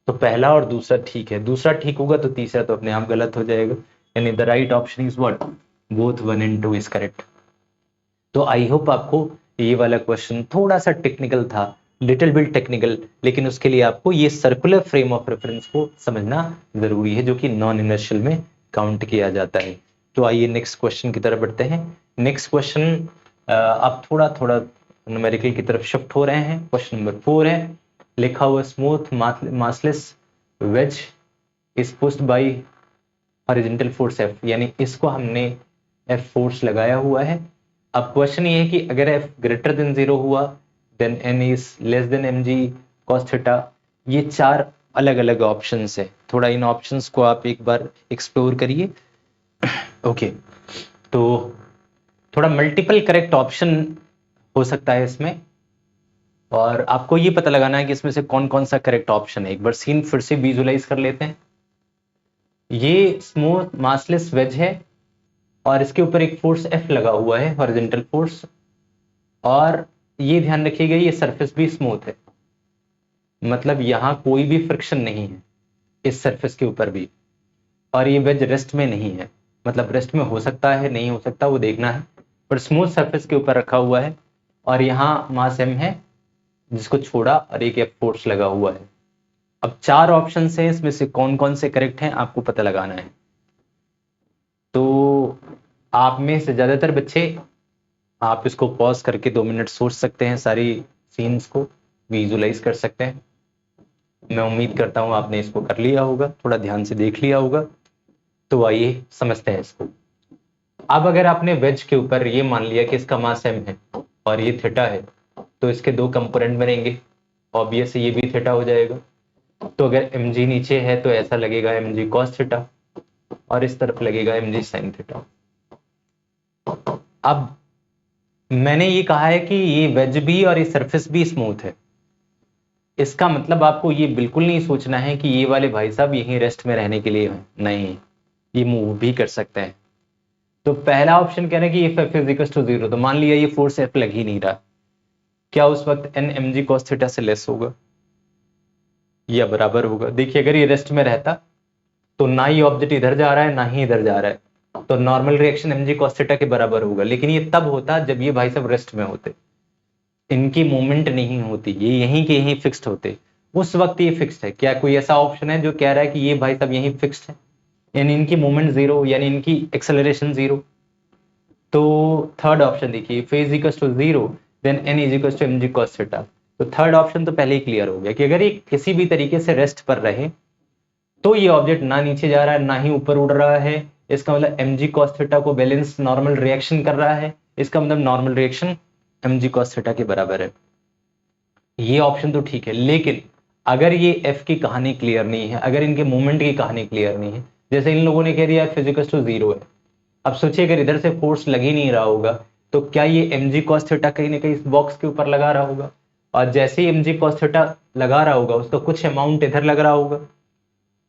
तो पहला और दूसरा ठीक है, दूसरा ठीक होगा तो तीसरा तो अपने आप गलत हो जाएगा। यानी the right option is what? Both 1 and 2 is correct. तो आई होप आपको ये वाला क्वेश्चन थोड़ा सा टेक्निकल था, लिटिल बिट टेक्निकल, लेकिन उसके लिए आपको ये सर्कुलर फ्रेम ऑफ रेफरेंस को समझना जरूरी है, जो कि नॉन इनर्शियल में काउंट किया जाता है। तो आइए नेक्स्ट क्वेश्चन की तरफ बढ़ते हैं। नेक्स्ट क्वेश्चन आप थोड़ा थोड़ा न्यूमेरिकल की तरफ शिफ्ट हो रहे हैं। क्वेश्चन नंबर 4 है, लिखा हुआ smooth massless wedge is pushed by horizontal force F, यानी इसको हमने एफ फोर्स लगाया हुआ है। अब क्वेश्चन ये है कि अगर एफ ग्रेटर देन 0 हुआ then N is less than m ji cos theta. ये चार अलग अलग ऑप्शंस है, थोड़ा इन ऑप्शंस को आप एक बार एक्सप्लोर करिए। ओके, तो थोड़ा मल्टीपल करेक्ट ऑप्शन हो सकता है इसमें, और आपको ये पता लगाना है कि इसमें से कौन कौन सा करेक्ट ऑप्शन है। एक बार सीन फिर से विजुलाइज कर लेते हैं। ये स्मूथ मासलेस वेज है और इसके ऊपर एक फोर्स एफ लगा हुआ है, हॉरिजॉन्टल फोर्स, और ये ध्यान रखिएगा ये सरफेस भी स्मूथ है, मतलब यहां कोई भी फ्रिक्शन नहीं है इस सरफेस के ऊपर भी, और ये वेज रेस्ट में नहीं है, मतलब रेस्ट में हो सकता है नहीं हो सकता वो देखना है, पर स्मूथ सरफेस के ऊपर रखा हुआ है, और यहाँ मास एम है जिसको छोड़ा और एक एफ फोर्स लगा हुआ है। अब चार ऑप्शन हैं, इसमें से कौन कौन से करेक्ट हैं आपको पता लगाना है। तो आप में से ज़्यादातर बच्चे, आप इसको पॉज करके 2 मिनट सोच सकते हैं, सारी सीन्स को विजुलाइज कर सकते हैं। मैं उम्मीद करता हूँ आपने इसको कर लिया होगा, थोड़ा ध्यान से देख लिया होगा। तो आइए समझते हैं इसको। अब अगर आपने वेज के ऊपर ये मान लिया कि इसका मास m है और ये थीटा है, तो इसके दो कंपोनेंट बनेंगे, ऑब्वियस ये भी थीटा हो जाएगा। तो अगर mg नीचे है तो ऐसा लगेगा mg cos थीटा, और इस तरफ लगेगा mg sin थीटा। अब मैंने ये कहा है कि ये वेज भी और ये सरफेस भी स्मूथ है, इसका मतलब आपको ये बिल्कुल नहीं सोचना है कि ये वाले भाई साहब यहीं रेस्ट में रहने के लिए हैं, नहीं, ये मूव भी कर सकते हैं। तो पहला ऑप्शन कह रहे हैं कि if F is equal to 0, तो मान लिया ये फोर्स एफ लग ही नहीं रहा, क्या उस वक्त एन एम जी कॉस थीटा से लेस होगा या बराबर होगा? देखिए अगर ये रेस्ट में रहता तो ना ही ऑब्जेक्ट इधर जा रहा है ना ही इधर जा रहा है, तो नॉर्मल रिएक्शन एम जी कॉस थीटा के बराबर होगा। लेकिन ये तब होता जब ये भाई साहब रेस्ट में होते, इनकी मूवमेंट नहीं होती, ये यहीं के यहीं फिक्स्ड होते, उस वक्त ये फिक्स्ड है। क्या कोई ऐसा ऑप्शन है जो कह रहा है कि ये भाई साहब यहीं फिक्स्ड है, यानी इनकी मूवमेंट जीरो, यानी इनकी एक्सेलरेशन जीरो? तो थर्ड ऑप्शन देखिए, if is equal to 0 then N is equal to M G cos theta. तो थर्ड ऑप्शन तो पहले ही क्लियर हो गया कि अगर ये किसी भी तरीके से रेस्ट पर रहे तो ये ऑब्जेक्ट ना नीचे जा रहा है ना ही ऊपर उड़ रहा है, इसका मतलब एम जी कॉस थीटा को बैलेंस नॉर्मल रिएक्शन कर रहा है, इसका मतलब नॉर्मल रिएक्शन एम जी कॉस थीटा के बराबर है। ये ऑप्शन तो ठीक है, लेकिन अगर ये एफ की कहानी क्लियर नहीं है, अगर इनके मूवमेंट की कहानी क्लियर नहीं है, जैसे इन लोगों ने कह दिया फिजिकल टू 0 है, अब सोचिए अगर इधर से फोर्स लग ही नहीं रहा होगा तो क्या ये एम जी कॉस थीटा कहीं ना कहीं इस बॉक्स के ऊपर लगा रहा होगा, और जैसे ही एम जी कॉस थीटा लगा रहा होगा उसका कुछ अमाउंट इधर लग रहा होगा,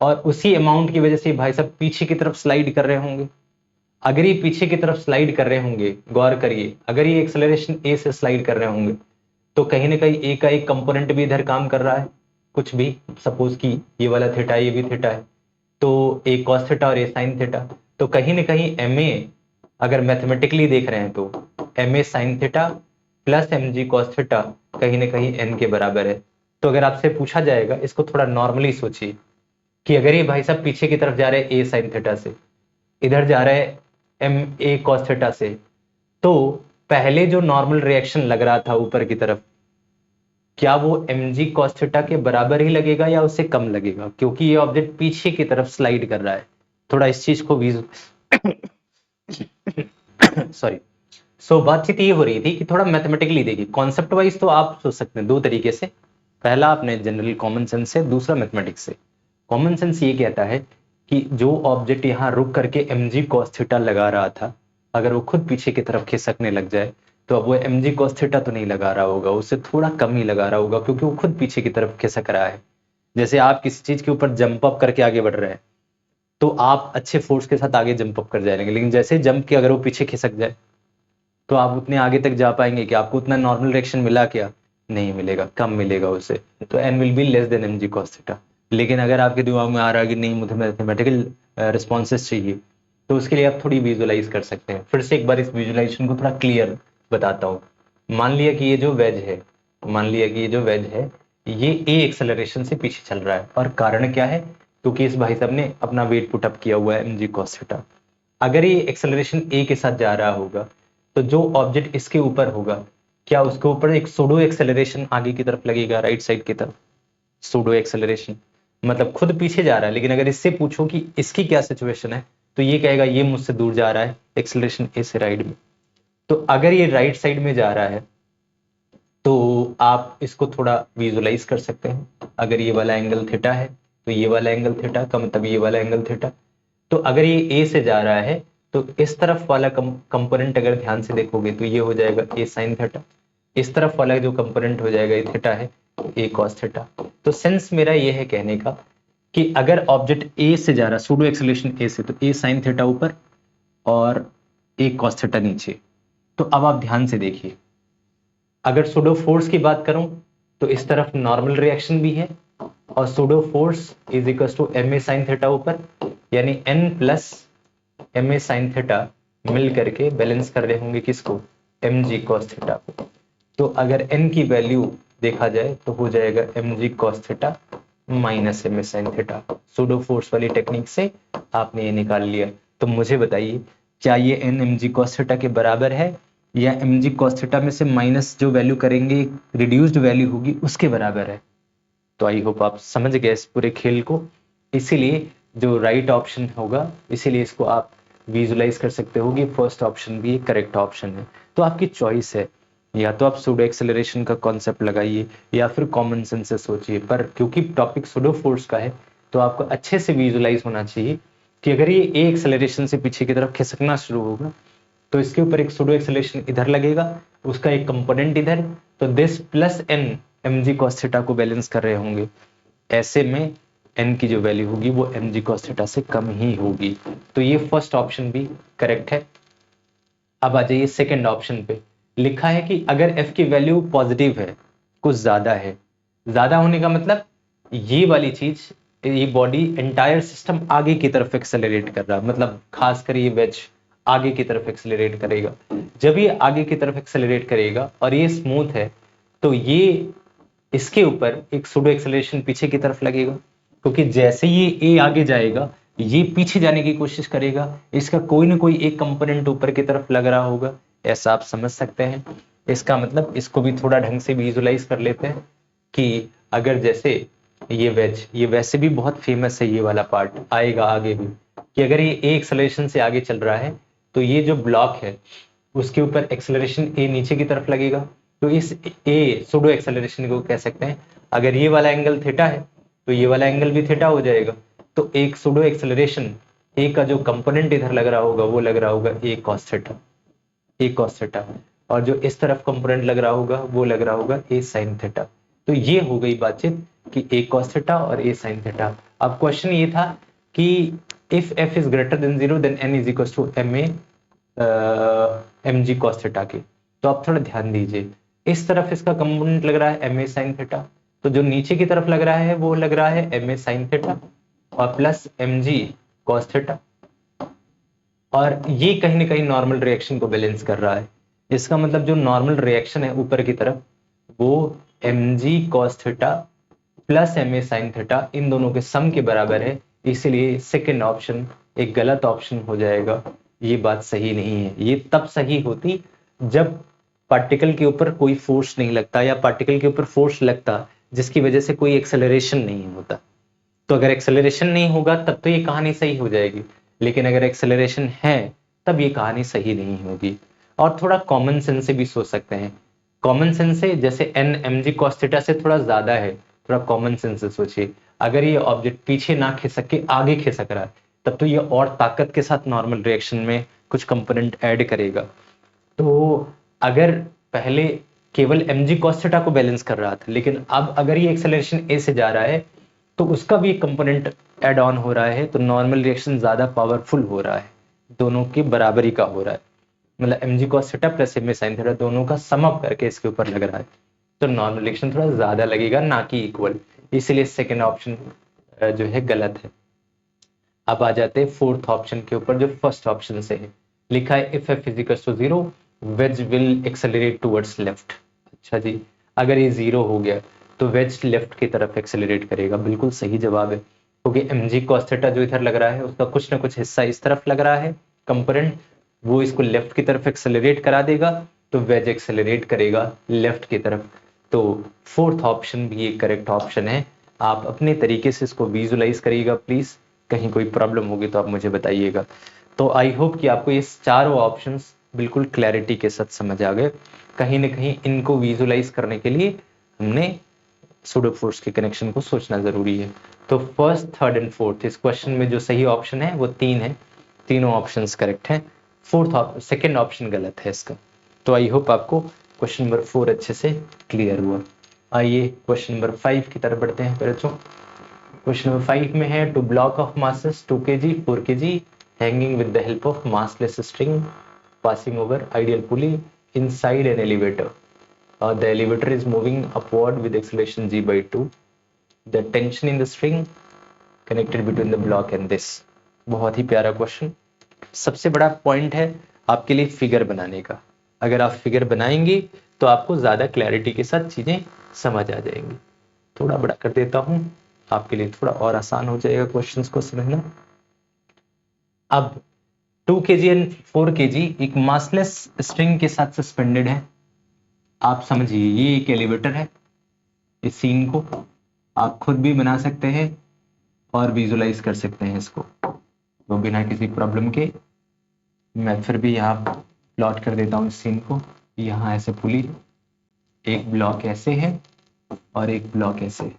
और उसी अमाउंट की वजह से भाई साहब पीछे की तरफ स्लाइड कर रहे होंगे। अगर ये पीछे की तरफ स्लाइड कर रहे होंगे, गौर करिए, अगर ये एक्सेलरेशन ए से स्लाइड कर रहे होंगे तो कहीं ना कहीं ए का एक कंपोनेंट भी इधर काम कर रहा है, कुछ भी, सपोज कि ये वाला थीटा ये भी थीटा है, तो ए कॉस थीटा और ए साइन थीटा, तो कहीं ना कहीं एम ए अगर मैथमेटिकली देख रहे हैं तो M A sine theta plus m ji cos theta कहीं ना कहीं एन के बराबर है। तो अगर आपसे पूछा जाएगा, इसको थोड़ा नॉर्मली सोचिए कि अगर ये भाई साहब पीछे की तरफ जा रहे हैं ए साइन थीटा से, इधर जा रहे हैं एम ए कॉस थीटा से, तो पहले जो नॉर्मल रिएक्शन लग रहा था ऊपर की तरफ, क्या वो एम जी कॉस थीटा के बराबर ही लगेगा या उससे कम लगेगा, क्योंकि ये ऑब्जेक्ट पीछे की तरफ स्लाइड कर रहा है। थोड़ा इस चीज को भी सॉरी। सो बातचीत ये हो रही थी कि थोड़ा मैथमेटिकली देखिए, कॉन्सेप्ट वाइज तो आप सोच सकते हैं दो तरीके से, पहला अपने जनरल कॉमन सेंस से, दूसरा मैथमेटिक्स से। कॉमन सेंस ये कहता है कि जो ऑब्जेक्ट यहाँ रुक करके एम जी कॉस थीटा लगा रहा था, अगर वो खुद पीछे की तरफ खिसकने लग जाए तो अब वो एम जी कॉस थीटा तो नहीं लगा रहा होगा, उससे थोड़ा कम ही लगा रहा होगा, क्योंकि वो खुद पीछे की तरफ खिसक रहा है। जैसे आप किसी चीज के ऊपर जंप अप करके आगे बढ़ रहे हैं तो आप अच्छे फोर्स के साथ आगे जंप अप कर जाएंगे, लेकिन जैसे जंप के अगर वो पीछे खिसक जाए तो आप उतने आगे तक जा पाएंगे कि आपको उतना नॉर्मल रिएक्शन मिला क्या? नहीं मिलेगा, कम मिलेगा उससे, तो N will be less than m ji cos theta. लेकिन अगर आपके दिमाग में आ रहा है कि नहीं मुझे मैथमेटिकल रिस्पॉन्सेस चाहिए, तो उसके लिए आप थोड़ी विजुलाइज कर सकते हैं। फिर से एक बार इस विजुलाइजेशन को थोड़ा क्लियर बताता हूँ। मान लिया कि ये जो वेज है, मान लिया कि ये जो वेज है ये ए एक्सेलरेशन से पीछे चल रहा है, और कारण क्या है? क्योंकि इस भाई साहब ने अपना वेट पुट अप किया हुआ है एम जी कॉस थीटा। अगर ये एक्सेलरेशन ए के साथ जा रहा होगा तो जो ऑब्जेक्ट इसके ऊपर होगा, क्या उसके ऊपर एक सूडो एक्सेलरेशन आगे की तरफ लगेगा, राइट साइड की तरफ? सूडो एक्सेलरेशन मतलब खुद पीछे जा रहा है, लेकिन अगर इससे पूछो कि इसकी क्या सिचुएशन है तो ये कहेगा ये मुझसे दूर जा रहा है, एक्सेलरेशन ए से राइट में। तो अगर ये राइट साइड में जा रहा है तो आप इसको थोड़ा विजुलाइज कर सकते हैं। अगर ये वाला एंगल थीटा है तो ये वाला एंगल थीटा का मतलब ये वाला एंगल थीटा। तो अगर ये ए से जा रहा है तो इस तरफ वाला कंपोनेंट अगर ध्यान से देखोगे तो ये हो जाएगा ए साइन थीटा, इस तरफ वाला जो कंपोनेंट हो जाएगा ये थीटा है, ए कॉस थीटा। तो सेंस मेरा ये है कहने का कि अगर ऑब्जेक्ट ए से जा रहा है, सूडो एक्सेलरेशन ए से, तो ए साइन थीटा ऊपर और ए कॉस थीटा नीचे। तो अब आप ध्यान से देखिए, अगर सूडो फोर्स की बात करूं तो इस तरफ नॉर्मल रिएक्शन भी है, और pseudo force is equal to M A sine theta ऊपर, यानी एन प्लस एम ए साइन थीटा मिल करके बैलेंस कर रहे होंगे किसको? एम जी कॉस थीटा को। तो अगर एन की वैल्यू देखा जाए तो हो जाएगा M G cos theta minus M A sine theta. Pseudo force वाली टेक्निक से आपने ये निकाल लिया। तो मुझे बताइए क्या ये n mg cos थीटा के बराबर है या mg cos थीटा में से माइनस जो वैल्यू करेंगे रिड्यूस्ड वैल्यू होगी उसके बराबर है। तो आई होप आप समझ गए इस पूरे खेल को। इसीलिए जो राइट ऑप्शन होगा, इसीलिए इसको आप विजुलाइज कर सकते हो कि फर्स्ट ऑप्शन भी एक करेक्ट ऑप्शन है। तो आपकी चॉइस है, या तो आप सूडो एक्सेलरेशन का कॉन्सेप्ट लगाइए या फिर कॉमन सेंस से सोचिए, पर क्योंकि टॉपिक सूडो फोर्स का है तो आपको अच्छे से विजुलाइज होना चाहिए कि अगर ये ए एक्सेलरेशन से पीछे की तरफ खिसकना शुरू होगा तो इसके ऊपर एक सूडो एक्सेलरेशन इधर लगेगा, उसका एक कंपोनेंट इधर, तो this plus N mg cos theta को बैलेंस कर रहे होंगे। ऐसे में n की जो वैल्यू होगी वो mg cos थीटा से कम ही होगी। तो ये फर्स्ट ऑप्शन भी करेक्ट है। अब आ जाइए सेकेंड ऑप्शन पे। लिखा है कि अगर f की वैल्यू पॉजिटिव है, कुछ ज्यादा है, ज्यादा होने का मतलब ये वाली चीज, ये बॉडी एंटायर सिस्टम आगे की तरफ एक्सेलरेट कर रहा है, मतलब खासकर ये वेज आगे की तरफ एक्सेलरेट करेगा। जब ये आगे की तरफ एक्सेलरेट करेगा और ये स्मूथ है तो ये इसके ऊपर एक सूडो एक्सेलरेशन पीछे की तरफ लगेगा, क्योंकि जैसे ये ए आगे जाएगा ये पीछे जाने की कोशिश करेगा, इसका कोई ना कोई एक कंपोनेंट ऊपर की तरफ लग रहा होगा, ऐसा आप समझ सकते हैं। इसका मतलब इसको भी थोड़ा ढंग से विजुलाइज कर लेते हैं कि अगर जैसे ये वेज, ये वैसे भी बहुत फेमस है, ये वाला पार्ट आएगा आगे भी, कि अगर ये ए एक्सेलरेशन से आगे चल रहा है तो ये जो ब्लॉक है उसके ऊपर एक्सेलरेशन ए नीचे की तरफ लगेगा। तो इस ए सूडो एक्सेलरेशन को कह सकते हैं, अगर ये वाला एंगल थीटा है तो ये वाला एंगल भी थीटा हो जाएगा। तो एक सूडो एक्सेलरेशन ए का जो कंपोनेंट इधर लग रहा होगा वो लग रहा होगा ए कॉस थीटा, ए कॉस थीटा, और जो इस तरफ कंपोनेंट लग रहा होगा वो लग रहा होगा ए साइन थीटा। तो ये हो गई बातचीत कि ए कॉस थीटा और ए साइन थीटा। अब क्वेश्चन ये था कि if F is greater than 0 then N is equal to M a mg cos theta की। तो आप थोड़ा ध्यान दीजिए, इस तरफ इसका कंपोनेंट लग रहा है एम ए साइन थीटा, तो जो नीचे की तरफ लग रहा है वो लग रहा है एम ए साइन थीटा और प्लस mg cos थीटा, और ये कहीं ना कहीं नॉर्मल रिएक्शन को बैलेंस कर रहा है। इसका मतलब जो नॉर्मल रिएक्शन है ऊपर की तरफ वो mg cos theta plus M ए साइन थीटा इन दोनों के सम के बराबर है, इसीलिए सेकेंड ऑप्शन एक गलत ऑप्शन हो जाएगा। ये बात सही नहीं है। ये तब सही होती जब पार्टिकल के ऊपर कोई फोर्स नहीं लगता या पार्टिकल के ऊपर फोर्स लगता जिसकी वजह से कोई एक्सेलरेशन नहीं होता। तो अगर एक्सेलरेशन नहीं होगा तब तो ये कहानी सही हो जाएगी, लेकिन अगर एक्सेलरेशन है तब ये कहानी सही नहीं होगी। और थोड़ा कॉमन सेंस से भी सोच सकते हैं। कॉमन सेंस से जैसे एन mg cos थीटा से थोड़ा ज्यादा है, थोड़ा कॉमन सेंस से सोचिए, अगर ये ऑब्जेक्ट पीछे ना खिसक के आगे खिसक रहा है तब तो ये और ताकत के साथ नॉर्मल रिएक्शन में कुछ कंपोनेंट ऐड करेगा। तो अगर पहले केवल mg cos थीटा को बैलेंस कर रहा था, लेकिन अब अगर ये एक्सेलरेशन ए से जा रहा है तो उसका भी एक कंपोनेंट ऐड ऑन हो रहा है, तो नॉर्मल रिएक्शन ज्यादा पावरफुल हो रहा है, दोनों की बराबरी का हो रहा है। मतलब mg cos theta plus m sin theta दोनों का सम अप करके इसके ऊपर लग रहा है, तो नॉर्मल रिएक्शन थोड़ा ज्यादा लगेगा ना कि इक्वल, इसलिए सेकेंड ऑप्शन जो है गलत है। अब आ जाते हैं फोर्थ ऑप्शन के ऊपर जो फर्स्ट ऑप्शन से है। लिखा है if F is equal to 0 wedge will accelerate towards left. अच्छा जी, अगर ये 0 हो गया तो वेज लेफ्ट की तरफ एक्सेलरेट करेगा, बिल्कुल सही जवाब है, क्योंकि mg cos थीटा जो इधर लग रहा है उसका कुछ ना कुछ हिस्सा इस तरफ लग रहा है कंपोनेंट, वो इसको लेफ्ट की तरफ एक्सेलरेट करा देगा, तो वेज एक्सेलरेट करेगा लेफ्ट की तरफ। तो फोर्थ ऑप्शन भी एक करेक्ट ऑप्शन है। आप अपने तरीके से इसको विजुलाइज करिएगा प्लीज, कहीं कोई प्रॉब्लम होगी तो आप मुझे बताइएगा। तो आई होप कि आपको ये चारों ऑप्शंस बिल्कुल क्लैरिटी के साथ समझ आ गए। कहीं ना कहीं इनको विजुलाइज करने के लिए हमने सूडो फोर्स के कनेक्शन को सोचना जरूरी है। तो फर्स्ट, थर्ड एंड फोर्थ इस क्वेश्चन में जो सही ऑप्शन है वो 3 है, तीनों ऑप्शंस करेक्ट हैं। सेकेंड ऑप्शन गलत है इसका। तो आई होप आपको क्वेश्चन नंबर 4 अच्छे से क्लियर हुआ। आइए क्वेश्चन नंबर 5 की तरफ बढ़ते हैं बच्चों। क्वेश्चन नंबर 5 में है two block of masses 2 kg 4 kg hanging with the help of massless string passing over ideal pulley inside an elevator. The elevator is moving upward with acceleration g by 2. The tension in the string connected between the block and this. बहुत ही प्यारा question. सबसे बड़ा point है आपके लिए figure बनाने का। अगर आप फिगर बनाएंगे तो आपको ज्यादा क्लैरिटी के साथ चीजें समझ आ जाएंगी। थोड़ा बड़ा कर देता हूं, आपके लिए थोड़ा और आसान हो जाएगा क्वेश्चंस को समझना। अब 2 kg एंड 4 kg एक मासलेस स्ट्रिंग के साथ सस्पेंडेड है। आप समझिए ये एक एलिवेटर है। इस सीन को आप खुद भी बना सकते हैं और विजुलाइज कर सकते हैं इसको, तो बिना किसी प्रॉब्लम के मैं फिर भी यहाँ प्लॉट कर देता हूँ इस सीन को। यहाँ ऐसे पुली है, एक ब्लॉक ऐसे है और एक ब्लॉक ऐसे।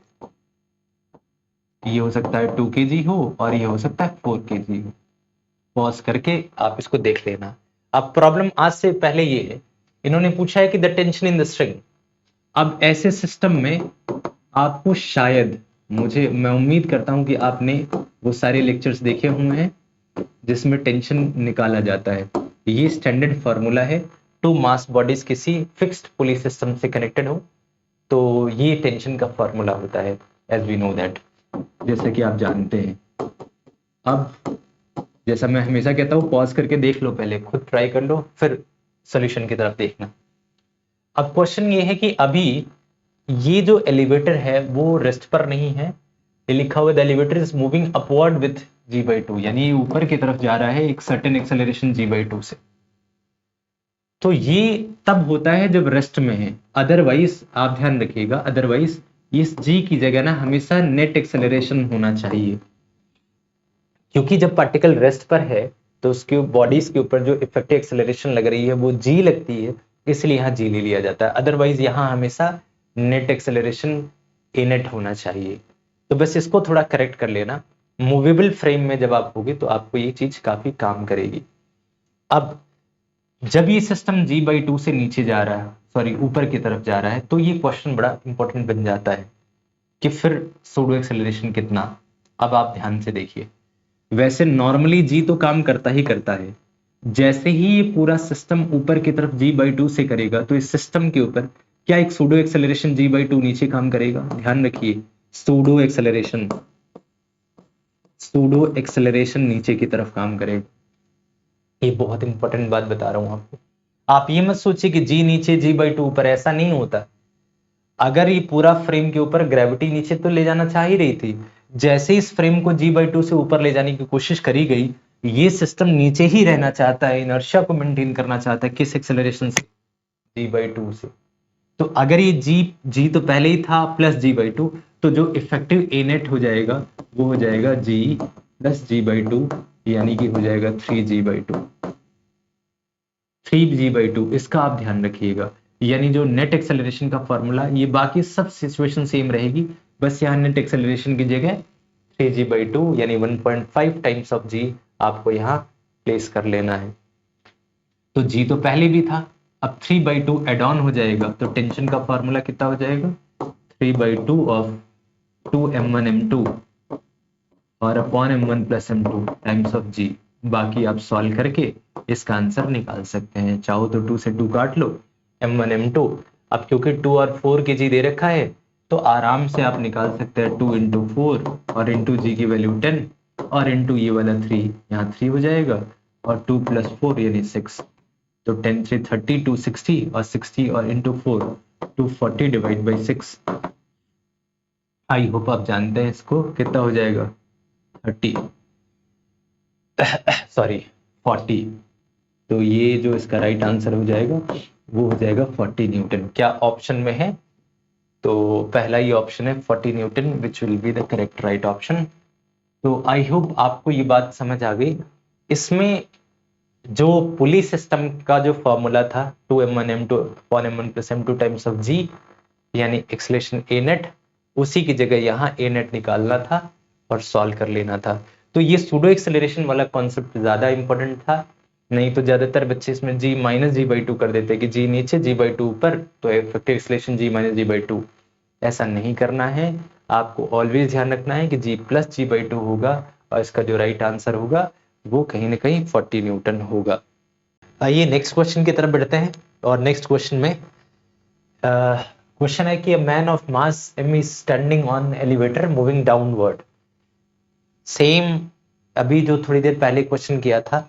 ये हो सकता है 2 kg हो और ये हो सकता है 4 kg हो। पॉज करके आप इसको देख लेना। अब प्रॉब्लम आज से पहले ये है, इन्होंने पूछा है कि the tension in the string. अब ऐसे सिस्टम में आपको शायद, मैं उम्मीद करता हूं कि आपने वो सारे लेक्चर्स देखे हुए हैं जिसमें टेंशन निकाला जाता है। ये स्टैंडर्ड फार्मूला है। टू मास बॉडीज किसी फिक्स्ड पुली सिस्टम से कनेक्टेड हो तो ये टेंशन का फार्मूला होता है, एज वी नो दैट, जैसे कि आप जानते हैं। अब जैसा मैं हमेशा कहता हूँ, पॉज करके देख लो, पहले खुद ट्राई कर लो, फिर सॉल्यूशन की तरफ देखना। अब क्वेश्चन ये है कि अभी ये जो एलिवेटर है वो रेस्ट पर नहीं है। ये लिखा हुआ the elevator is moving upward with g/2, यानी ये ऊपर की तरफ जा रहा है एक सर्टेन एक्सेलरेशन g/2 से। तो ये तब होता है जब रेस्ट में है, अदरवाइज आप ध्यान रखिएगा, अदरवाइज इस g की जगह ना हमेशा नेट एक्सेलरेशन होना चाहिए, क्योंकि जब पार्टिकल रेस्ट पर है तो उसके बॉडीज के ऊपर जो इफेक्टिव एक्सेलरेशन लग रही है वो g लगती है, इसलिए यहाँ g ले लिया जाता है। अदरवाइज यहाँ हमेशा नेट एक्सेलरेशन ए नेट होना चाहिए। तो बस इसको थोड़ा करेक्ट कर लेना। मूवेबल फ्रेम में जब आप होगे तो आपको ये चीज काफी काम करेगी। अब जब ये सिस्टम g/2 से नीचे जा रहा है, सॉरी ऊपर की तरफ जा रहा है, तो ये क्वेश्चन बड़ा इंपॉर्टेंट बन जाता है कि फिर सूडो एक्सेलरेशन कितना। अब आप ध्यान से देखिए, वैसे नॉर्मली g तो काम करता ही करता है। जैसे ही ये पूरा सिस्टम ऊपर की तरफ g/2 से करेगा तो इस सिस्टम के ऊपर क्या एक सूडो एक्सेलरेशन g/2 नीचे काम करेगा। ध्यान रखिए, सूडो एक्सेलरेशन नीचे की तरफ काम करेगा। ये बहुत इंपॉर्टेंट बात बता रहा हूं आपको। आप ये मत सोचिए कि g नीचे g/2 ऊपर, ऐसा नहीं होता। अगर ये पूरा फ्रेम के ऊपर ग्रेविटी नीचे तो ले जाना चाह ही रही थी, जैसे इस फ्रेम को g/2 से ऊपर ले जाने की कोशिश करी गई, ये सिस्टम नीचे ही रहना चाहता है, इनर्शिया को मेंटेन करना चाहता है। किस एक्सेलरेशन से? g/2 से। तो अगर ये g तो पहले ही था प्लस g/2, तो जो इफेक्टिव ए नेट हो जाएगा वो हो जाएगा g प्लस g/2, यानी कि हो जाएगा 3g/2। 3g/2 इसका आप ध्यान रखिएगा। यानी जो नेट एक्सेलरेशन का फॉर्मूला, ये बाकी सब सिचुएशन सेम रहेगी, बस यहाँ नेट एक्सेलरेशन की जगह 3g/2 यानी 1.5 टाइम्स ऑफ g आपको यहाँ प्लेस कर लेना है। तो g तो पहले भी था, अब 3/2 एड ऑन हो जाएगा, तो टेंशन का फॉर्मूला कितना हो जाएगा? 3/2 ऑफ 2m1m2 और upon m1 plus m2 times of g। बाकी आप सॉल्व करके इसका आंसर निकाल सकते हैं। चाहो तो 2 से 2 काट लो, m1 m2। अब क्योंकि 2 और 4 के g दे रखा है तो आराम से आप निकाल सकते हैं 2 इंटू 4 और इंटू जी की वैल्यू 10 और इंटू ये वाला 3, यहाँ 3 हो जाएगा और 2 प्लस 4 यानी 6। तो 10 3 30, 2 60 और 60 और into 4 240 divide by 6। I hope आप जानते हैं इसको कितना हो जाएगा, 30 सॉरी 40। तो ये जो इसका राइट आंसर हो जाएगा वो हो जाएगा 40 न्यूटन। क्या ऑप्शन में है? तो पहला ही ऑप्शन है 40 Newton, which will be the correct right option. तो आई होप आपको ये बात समझ आ गई। इसमें जो पुली सिस्टम का जो फॉर्मूला था 2m1m2 upon m1 plus m2 times of g, यानी एक्सेलरेशन ए नेट, उसी की जगह यहाँ ए नेट निकालना था और सॉल्व कर लेना था। तो ये सूडो एक्सेलरेशन वाला कॉन्सेप्ट ज्यादा इंपॉर्टेंट था, नहीं तो ज्यादातर बच्चे इसमें g माइनस g/2 कर देते कि g नीचे g/2 ऊपर, तो effective acceleration g minus g/2। ऐसा नहीं करना है, आपको ऑलवेज ध्यान रखना है कि g प्लस g/2 होगा और इसका जो राइट आंसर होगा वो कहीं ना कहीं 40 न्यूटन होगा। आइए नेक्स्ट क्वेश्चन की तरफ बढ़ते हैं। और नेक्स्ट क्वेश्चन में क्वेश्चन है कि man of mass m is standing on elevator moving downward. Same अभी जो थोड़ी देर पहले क्वेश्चन किया था,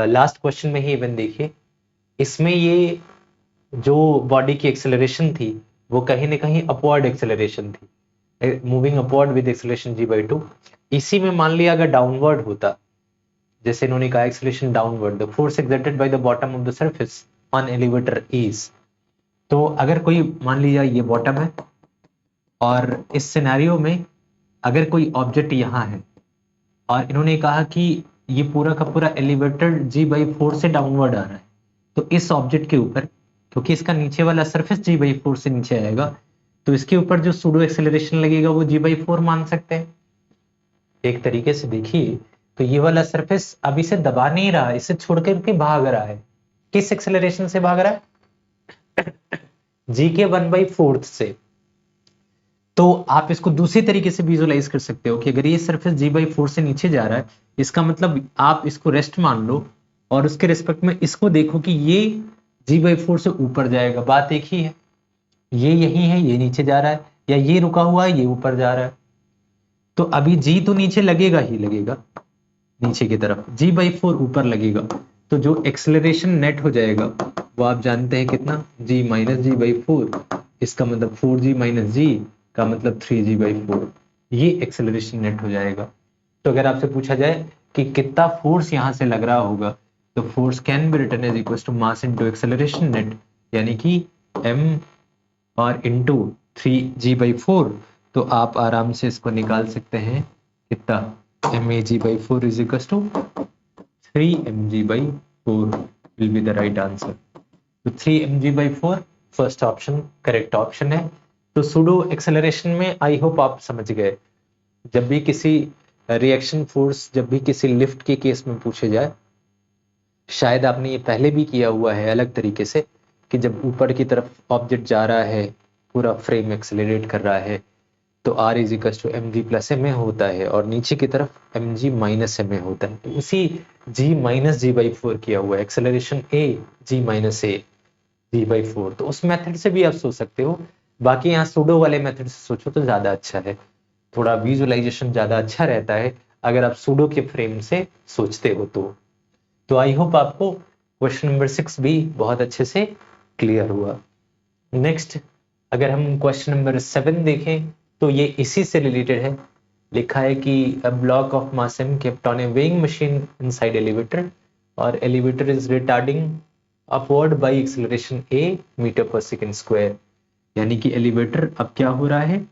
लास्ट क्वेश्चन में ही इवन देखिए, इसमें ये जो बॉडी की एक्सेलरेशन थी वो कहीं ना कहीं अपवर्ड एक्सेलरेशन थी, moving upward with acceleration g/2। इसी में मान लिया अगर डाउनवर्ड होता जैसे इन्होंने कहा acceleration downward, the force exerted by the bottom of the surface on elevator is. तो अगर कोई मान लीजिए ये बॉटम है और इस सिनेरियो में अगर कोई ऑब्जेक्ट यहाँ है और इन्होंने कहा कि ये पूरा का पूरा एलिवेटर g/4 से डाउनवर्ड आ रहा है, तो इस ऑब्जेक्ट के ऊपर, क्योंकि इसका नीचे वाला सरफेस g/4 से नीचे आएगा, तो इसके ऊपर जो सूडो एक्सेलरेशन लगेगा वो g/4 मान सकते हैं। एक तरीके से देखिए तो ये वाला सरफेस अब इसे दबा नहीं रहा, इसे छोड़ करके भाग रहा है। किस एक्सेलरेशन से भाग रहा है? g के 1/4 से। तो आप इसको दूसरे तरीके से विजुअलाइज कर सकते हो कि अगर ये सरफेस g/4 से नीचे जा रहा है, इसका मतलब आप इसको रेस्ट मान लो और उसके रिस्पेक्ट में इसको देखो कि ये g/4 से ऊपर जाएगा। बात एक ही है, ये यही है, ये नीचे जा रहा है, या ये रुका हुआ है, ये ऊपर जा रहा है। तो अभी g तो नीचे लगेगा ही लगेगा, नीचे की तरफ g/4 ऊपर लगेगा, तो जो एक्सेलरेशन नेट हो जाएगा वो आप जानते हैं कितना, g - g/4, इसका मतलब 4g - g का मतलब 3g/4, ये एक्सेलरेशन नेट हो जाएगा। तो अगर आपसे पूछा जाए कि कितना फोर्स यहां से लग रहा होगा, तो force can be written as equal to mass into acceleration net, यानी कि m और इनटू 3g/4। तो आप आराम से इसको निकाल सकते हैं, कितना, mag/4 is equal to 3mg/4 will be the right answer. तो 3mg/4 first option correct option है। तो सूडो एक्सेलरेशन में आई होप आप समझ गए। जब भी किसी रिएक्शन फोर्स, जब भी किसी लिफ्ट के केस में पूछे जाए, शायद आपने ये पहले भी किया हुआ है अलग तरीके से, कि जब ऊपर की तरफ ऑब्जेक्ट जा रहा है, पूरा फ्रेम एक्सेलरेट कर रहा है, तो r is equal to mg plus ma होता है और नीचे की तरफ mg माइनस ma होता है। तो उसी g माइनस g/4 किया हुआ है, acceleration a g minus a g/4। तो उस मेथड से भी आप सोच सकते हो। बाकी यहाँ सूडो वाले मेथड से सोचो तो ज्यादा अच्छा है, थोड़ा विजुअलाइजेशन ज्यादा अच्छा रहता है अगर आप सूडो के फ्रेम से सोचते हो तो आई होप आपको क्वेश्चन नंबर 6 भी बहुत अच्छे से क्लियर हुआ। नेक्स्ट अगर हम क्वेश्चन नंबर 7 देखें तो ये इसी से रिलेटेड है। लिखा है कि a block of mass m kept on a weighing machine inside elevator और elevator is retarding upward by acceleration a metre per second square. यानी कि एलिवेटर अब क्या हो रहा है,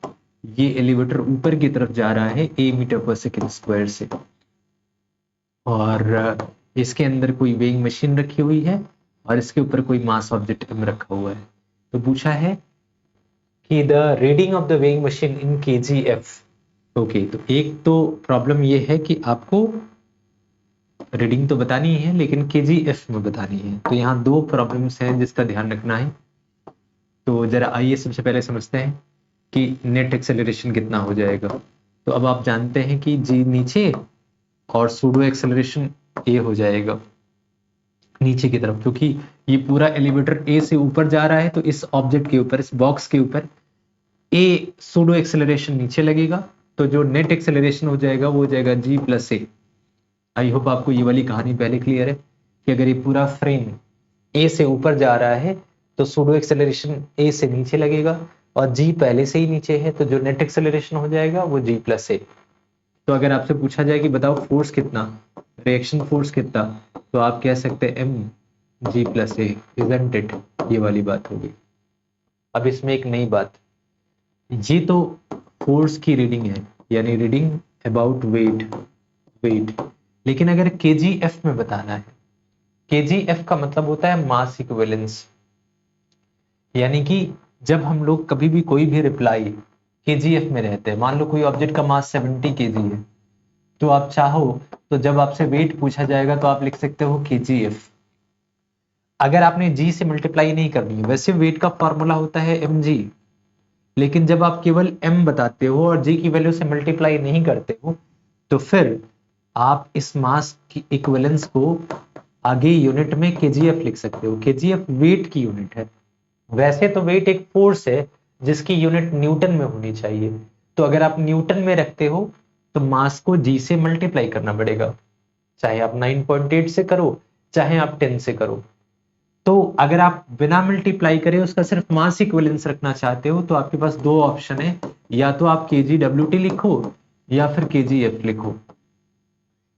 ये एलिवेटर ऊपर की तरफ जा रहा है a metre per second square से, और इसके अंदर कोई वेइंग मशीन रखी हुई है और इसके ऊपर कोई मास ऑब्जेक्ट m रखा हुआ है। तो पूछा है कि the reading of the weighing machine in kgf। Okay, तो एक तो प्रॉब्लम ये है कि आपको रीडिंग तो बतानी है लेकिन kgf में बतानी है। तो यहाँ दो प्रॉब्लम्स हैं जिसका ध्यान रखना है। तो जरा आइए सबसे पहले समझते हैं कि नेट एक्सेलरेशन कितना हो जाएगा। तो अब आप जानते हैं कि g नीचे और सूडो एक्सेलरेशन a हो जाएगा नीचे की तरफ, क्योंकि ये पूरा एलिवेटर a से ऊपर जा रहा है, तो इस ऑब्जेक्ट के ऊपर, इस बॉक्स के ऊपर a सूडो एक्सेलरेशन नीचे लगेगा, तो जो नेट एक्सेलरेशन हो जाएगा वो हो जाएगा g plus a। I hope आपको ये वाली कहानी पहले क्लियर है कि अगर ये पूरा फ्रेम a से ऊपर जा रहा है तो सूडो एक्सेलरेशन a से नीचे लगेगा और g पहले से ही नीचे है, तो जो नेट एक्सेलरेशन हो जाएगा वो g प्लस a। तो अगर आपसे पूछा जाए कि बताओ फोर्स कितना, रिएक्शन फोर्स कितना, तो आप कह सकते हैं mg plus a, isn't it, ये वाली बात होगी। अब इसमें एक नई बात, ये तो फोर्स की रीडिंग है, यानी रीडिंग अबाउट वेट, लेकिन अगर kgf में बताना है, kgf का मतलब होता है मास इक्विवेलेंस। यानी कि जब हम लोग कभी भी कोई भी रिप्लाई kgf में रहते हैं, मान लो कोई ऑब्जेक्ट का मास 70 kg है, तो आप चाहो तो जब आपसे वेट पूछा जाएगा तो आप लिख सकते हो kgf। अगर आपने g से मल्टीप्लाई नहीं करनी है, वैसे वेट का फॉर्मूला होता है mg, लेकिन जब आप केवल m बताते हो और g की वैल्यू से मल्टीप्लाई नहीं करते हो, तो फिर आप इस मास की इक्विवेलेंस को आगे यूनिट में kgf लिख सकते हो। kgf वेट की यूनिट है। वैसे तो वेट एक फोर्स है जिसकी यूनिट न्यूटन में होनी चाहिए, तो अगर आप न्यूटन में रखते हो तो मास को g से मल्टीप्लाई करना पड़ेगा, चाहे आप 9.8 से करो चाहे आप 10 से करो। तो अगर आप बिना मल्टीप्लाई करे उसका सिर्फ मास इक्विवेलेंस रखना चाहते हो तो आपके पास दो ऑप्शन है, या तो आप kgwt लिखो या फिर kgf लिखो।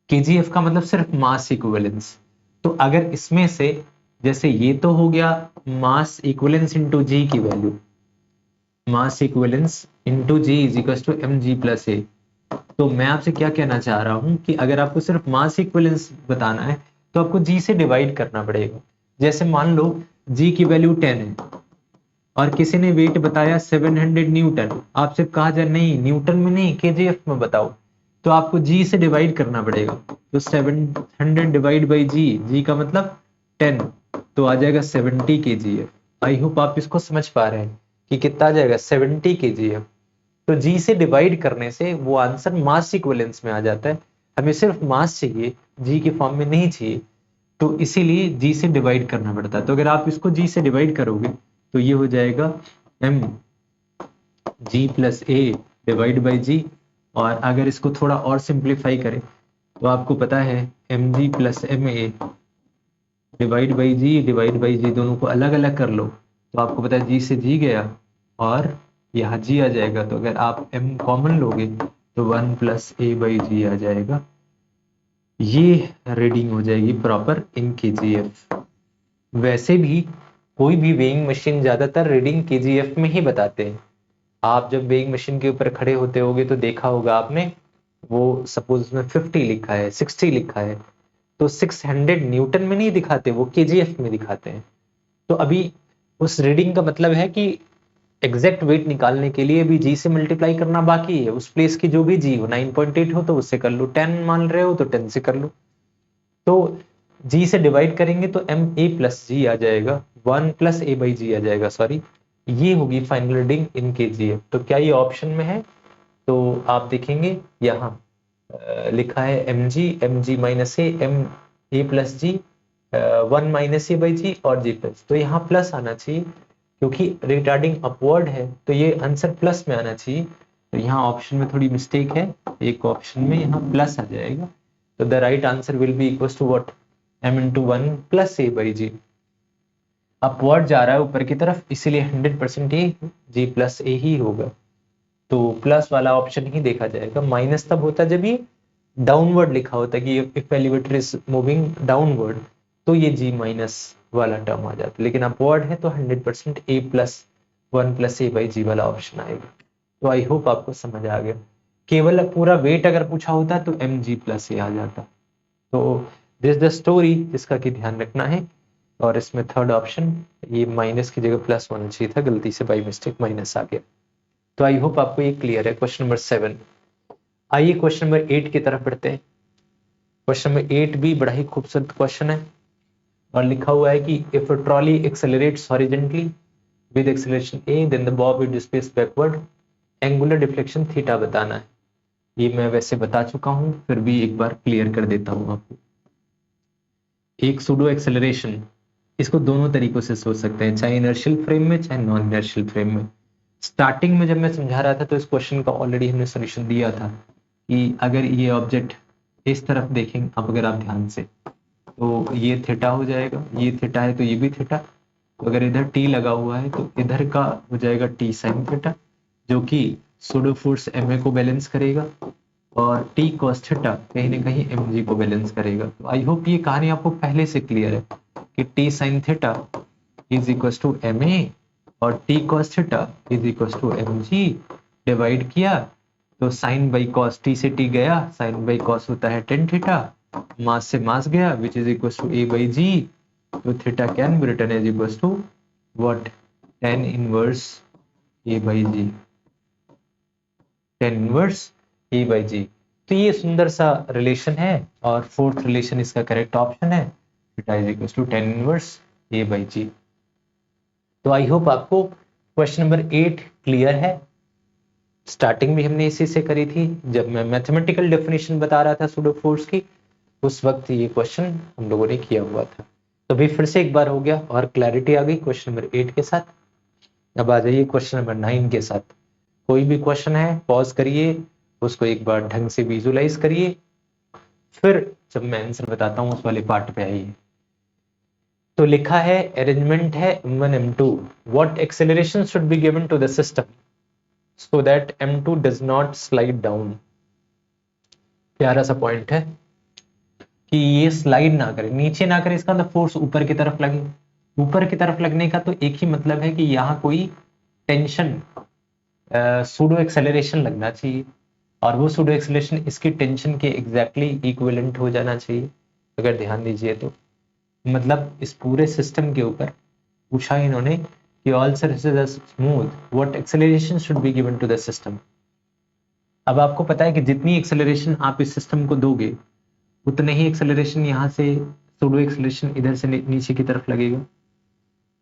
kgf का मतलब सिर्फ मास इक्विवेलेंस। तो अगर इसमें से जैसे ये तो हो गया मास इक्विवेलेंस इनटू जी की value, mass equivalence into G is equal to M G plus A. तो मैं आपसे क्या कहना चाह रहा हूं कि अगर आपको सिर्फ मास इक्विवेलेंस बताना है तो आपको जी से डिवाइड करना पड़ेगा। जैसे मान लो जी की वैल्यू 10 है और किसी ने वेट बताया 700 न्यूटन, आपसे कहा जाए नहीं न्यूटन में नहीं केजीएफ में बताओ, तो आपको जी से डिवाइड करना पड़ेगा। तो 700 डिवाइड बाई जी, जी का मतलब 10, तो आ जाएगा 70 केजीएफ। आई होप आप इसको समझ पा रहे हैं कि कितना आ जाएगा 70 केजीएफ। तो जी से डिवाइड करने से वो आंसर मास इक्विवेलेंस में आ जाता है। हमें सिर्फ मास चाहिए, जी के फॉर्म में नहीं चाहिए, तो इसीलिए जी से डिवाइड करना पड़ता है। तो अगर आप इसको जी से डिवाइड करोगे तो ये हो जाएगा M G plus A divide by G. और अगर इसको थोड़ा और सिंप्लीफाई करें तो आपको पता है M G plus M A divide by G, दोनों को अलग अलग कर लो तो आपको पता है जी से जी गया और यहाँ जी आ जाएगा। तो अगर आप m कॉमन लोगे तो 1 प्लस ए बाई जी आ जाएगा। ये रीडिंग हो जाएगी प्रॉपर इन केजीएफ। वैसे भी कोई भी वेइंग मशीन ज्यादातर रीडिंग केजीएफ में ही बताते हैं। आप जब वेइंग मशीन के ऊपर खड़े होते होगे तो देखा होगा आपने, वो सपोज उसमें 50 लिखा है 60 लिखा है तो 600 न्यूटन में नहीं दिखाते, वो केजीएफ में दिखाते हैं। तो अभी उस रीडिंग का मतलब है कि एग्जैक्ट वेट निकालने के लिए भी जी से मल्टीप्लाई करना बाकी है। उस प्लेस की जो भी जी हो 9.8 हो तो उससे कर लो, 10 मान रहे हो तो 10 से कर लो। तो जी से डिवाइड करेंगे तो एम ए प्लस जी आ जाएगा, 1 प्लस ए बाई जी आ जाएगा, सॉरी। ये होगी फाइनल रीडिंग इन केजीएफ। तो क्या ये ऑप्शन में है? तो आप देखेंगे यहाँ लिखा है M G minus M A plus G 1 minus A by G और जी प्लस। तो यहाँ प्लस आना चाहिए क्योंकि रिगार्डिंग अपवर्ड है तो ये आंसर प्लस में आना चाहिए। तो यहाँ ऑप्शन में थोड़ी मिस्टेक है, एक ऑप्शन में यहाँ प्लस आ जाएगा। तो the right answer will be equal to what, m into 1 plus a by g. Upward जा रहा है ऊपर की तरफ इसीलिए 100% ये जी प्लस ए ही होगा। तो प्लस वाला ऑप्शन ही देखा जाएगा। माइनस तब होता है जब ये डाउनवर्ड लिखा होता है कि if elevator is moving downward, तो ये जी माइनस वाला टर्म आ जाता है। लेकिन अपवर्ड है तो 100% ए प्लस 1 प्लस ए बाई जी वाला ऑप्शन आएगा। तो आई होप आपको समझ आ गया। केवल पूरा वेट अगर पूछा होता तो एम जी प्लस ए आ जाता। तो दिस द स्टोरी जिसका कि ध्यान रखना है। और इसमें थर्ड ऑप्शन ये माइनस की जगह प्लस होना चाहिए था, गलती से बाई मिस्टेक माइनस आ गया। तो आई होप आपको ये क्लियर है। Question number 7। आइए क्वेश्चन नंबर 8 की तरफ बढ़ते हैं। क्वेश्चन नंबर 8 भी बड़ा ही खूबसूरत क्वेश्चन है और लिखा हुआ है कि if a trolley accelerates horizontally with acceleration a then the bob will displace backward, angular deflection theta बताना है। ये मैं वैसे बता चुका हूं, फिर भी एक बार क्लियर कर देता हूं आपको। एक सूडो एक्सेलरेशन, इसको दोनों तरीकों से सोच सकते हैं, चाहे इनर्शियल फ्रेम में चाहे नॉन इनर्शियल फ्रेम में। स्टार्टिंग में जब मैं समझा रहा था तो इस क्वेश्चन का ऑलरेडी हमने सोल्यूशन दिया था कि अगर ये ऑब्जेक्ट इस तरफ देखें, अब अगर आप ध्यान से, तो ये थीटा हो जाएगा, ये थीटा है तो ये भी थीटा। तो अगर इधर टी लगा हुआ है तो इधर का हो जाएगा टी साइन थीटा, जो कि सूडो फोर्स एम ए को बैलेंस करेगा, और टी कॉस थीटा कहीं ना कहीं एम जी को बैलेंस करेगा। तो आई होप ये कहानी आपको पहले से क्लियर है कि T sine theta is equal to M A और T cos theta is equal to M G. Divide किया तो साइन बाई कॉस, टी से टी गया, साइन बाई कॉस होता है टेन थीटा, मास से मास गया which is equal to A by G. तो theta can be written as equal to what, tan inverse A by G, tan inverse A by G. तो ये सुंदर सा relation है और फोर्थ रिलेशन इसका करेक्ट ऑप्शन है, theta is equal to tan inverse A by G. तो I hope आपको क्वेश्चन नंबर 8 क्लियर है। स्टार्टिंग भी हमने इसी से करी थी, जब मैं मैथमेटिकल डेफिनेशन बता रहा था सूडो फोर्स की, उस वक्त ये क्वेश्चन हम लोगों ने किया हुआ था। तो भी फिर से एक बार हो गया और क्लैरिटी आ गई क्वेश्चन नंबर 8 के साथ। अब आ जाइए क्वेश्चन नंबर 9 के साथ। कोई भी क्वेश्चन है पॉज करिए, उसको एक बार ढंग से विजुलाइज करिए, फिर जब मैं आंसर बताता हूँ उस वाले पार्ट पे आइए। तो लिखा है अरेंजमेंट है m1 m2, what acceleration should be given to the system so that m2 does not slide down। प्यारा सा पॉइंट है। कि ये स्लाइड ना करे, नीचे ना करे, इसका मतलब फोर्स ऊपर की तरफ लगे। ऊपर की तरफ लगने का तो एक ही मतलब है कि यहाँ कोई टेंशन, सूडो एक्सेलरेशन लगना चाहिए, और वो सूडो एक्सेलरेशन इसकी टेंशन के एग्जैक्टली इक्विवेलेंट हो जाना चाहिए। अगर ध्यान दीजिए तो मतलब इस पूरे सिस्टम के ऊपर पूछा इन्होंने कि all surfaces are smooth, what acceleration should be given to the system. अब आपको पता है कि जितनी एक्सेलरेशन आप इस सिस्टम को दोगे उतने ही एक्सेलरेशन यहाँ से सूडो एक्सेलरेशन इधर से नीचे की तरफ लगेगा।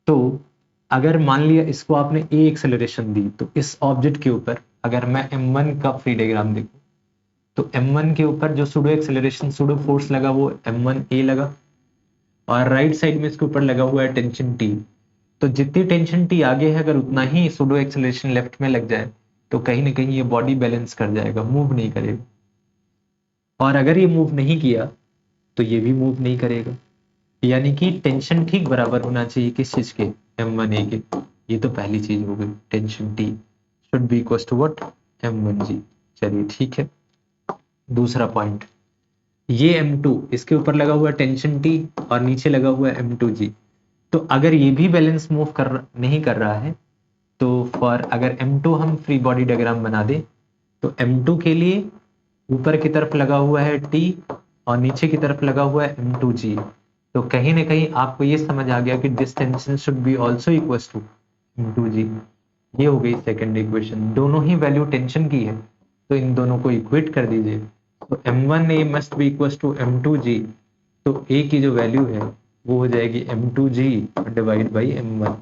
तो अगर मान लिया इसको आपने ए एक्सेलरेशन दी, तो इस ऑब्जेक्ट के ऊपर अगर मैं m1 का फ्री डायग्राम देखूं तो m1 के ऊपर जो सूडो एक्सेलरेशन, सूडो फोर्स लगा वो m1a लगा, और राइट साइड में इसके ऊपर लगा हुआ है टेंशन T। तो जितनी टेंशन T आगे है अगर उतना ही सूडो एक्सेलरेशन लेफ्ट में लग जाए तो कहीं ना कहीं ये बॉडी बैलेंस कर जाएगा, मूव नहीं करेगा। और अगर ये मूव नहीं किया तो ये भी मूव नहीं करेगा। यानी कि टेंशन ठीक बराबर होना चाहिए किस चीज के, m1a के। ये तो पहली चीज हो गई, tension T should be equal to what, m1g। चलिए ठीक है। दूसरा पॉइंट, ये m2 इसके ऊपर लगा हुआ टेंशन T और नीचे लगा हुआ m2g। तो अगर ये भी बैलेंस मूव नहीं कर रहा है तो फॉर अगर m2 हम फ्री बॉडी डायग्राम बना दे तो m2 के लिए ऊपर की तरफ लगा हुआ है T और नीचे की तरफ लगा हुआ है m2g। तो कहीं ना कहीं आपको ये समझ आ गया कि this tension should be also equal to m2g। ये हो गई सेकंड इक्वेशन, दोनों ही वैल्यू टेंशन की है तो इन दोनों को इक्वेट कर दीजिए। तो m1a must be equal to m2g। तो a की जो वैल्यू है वो हो जाएगी m2g डिवाइड बाई m1।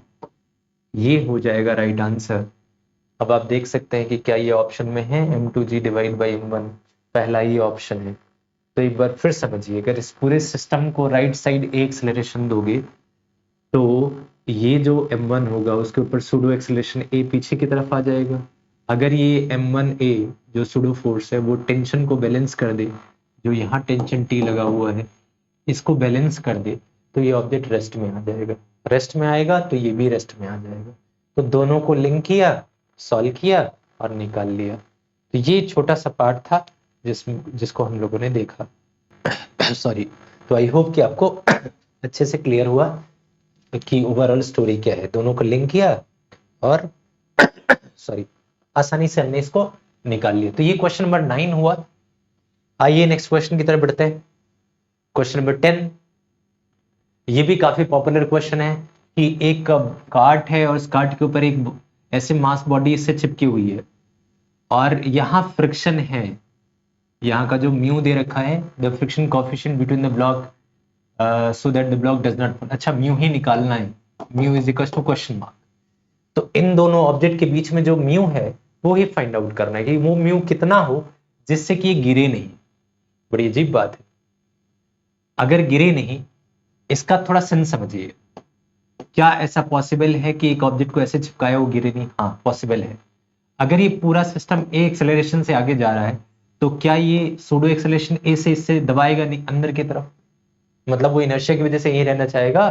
ये हो जाएगा राइट आंसर। अब आप देख सकते हैं कि क्या ये ऑप्शन में है m2g डिवाइड बाई m1, पहला ही ऑप्शन है। तो एक बार फिर समझिए, अगर इस पूरे सिस्टम को राइट साइड ए एक्सेलरेशन दोगे तो ये जो m1 होगा उसके ऊपर सूडो एक्सेलरेशन a पीछे की तरफ आ जाएगा। अगर ये m1a जो सूडो फोर्स है वो टेंशन को बैलेंस कर दे, जो यहाँ टेंशन T लगा हुआ है इसको बैलेंस कर दे, तो ये ऑब्जेक्ट रेस्ट में आ जाएगा। रेस्ट में आएगा तो ये भी रेस्ट में आ जाएगा। तो दोनों को लिंक किया, सॉल्व किया और निकाल लिया। तो ये छोटा सा पार्ट था जिसको हम लोगों ने देखा। सॉरी। तो आई होप कि आपको अच्छे से क्लियर हुआ कि ओवरऑल स्टोरी क्या है। दोनों को लिंक किया और सॉरी आसानी से हमने इसको निकाल लिया। तो ये क्वेश्चन नंबर 9 हुआ। आइए नेक्स्ट क्वेश्चन की तरफ बढ़ते हैं। क्वेश्चन नंबर 10, ये भी काफी पॉपुलर क्वेश्चन है कि एक कार्ट है और उस कार्ट के ऊपर एक ऐसे मास बॉडी इससे चिपकी हुई है और यहाँ फ्रिक्शन है। यहाँ का जो म्यू दे रखा है, the friction coefficient between the block so that the block does not, अच्छा म्यू ही निकालना है, mu is equal to question mark. तो इन दोनों ऑब्जेक्ट के बीच में जो म्यू है वो ही फाइंड आउट करना है कि वो म्यू कितना हो जिससे कि ये गिरे नहीं। बड़ी अजीब बात है, अगर गिरे नहीं, इसका थोड़ा सेंस समझिए। क्या ऐसा पॉसिबल है कि एक ऑब्जेक्ट को ऐसे चिपकाया वो गिरे नहीं? हाँ पॉसिबल है। अगर ये पूरा सिस्टम ए एक्सेलरेशन से आगे जा रहा है तो क्या ये सूडो एक्सेलरेशन ए से इससे दबाएगा नहीं अंदर की तरफ, मतलब वो इनर्शिया की वजह से यही रहना चाहेगा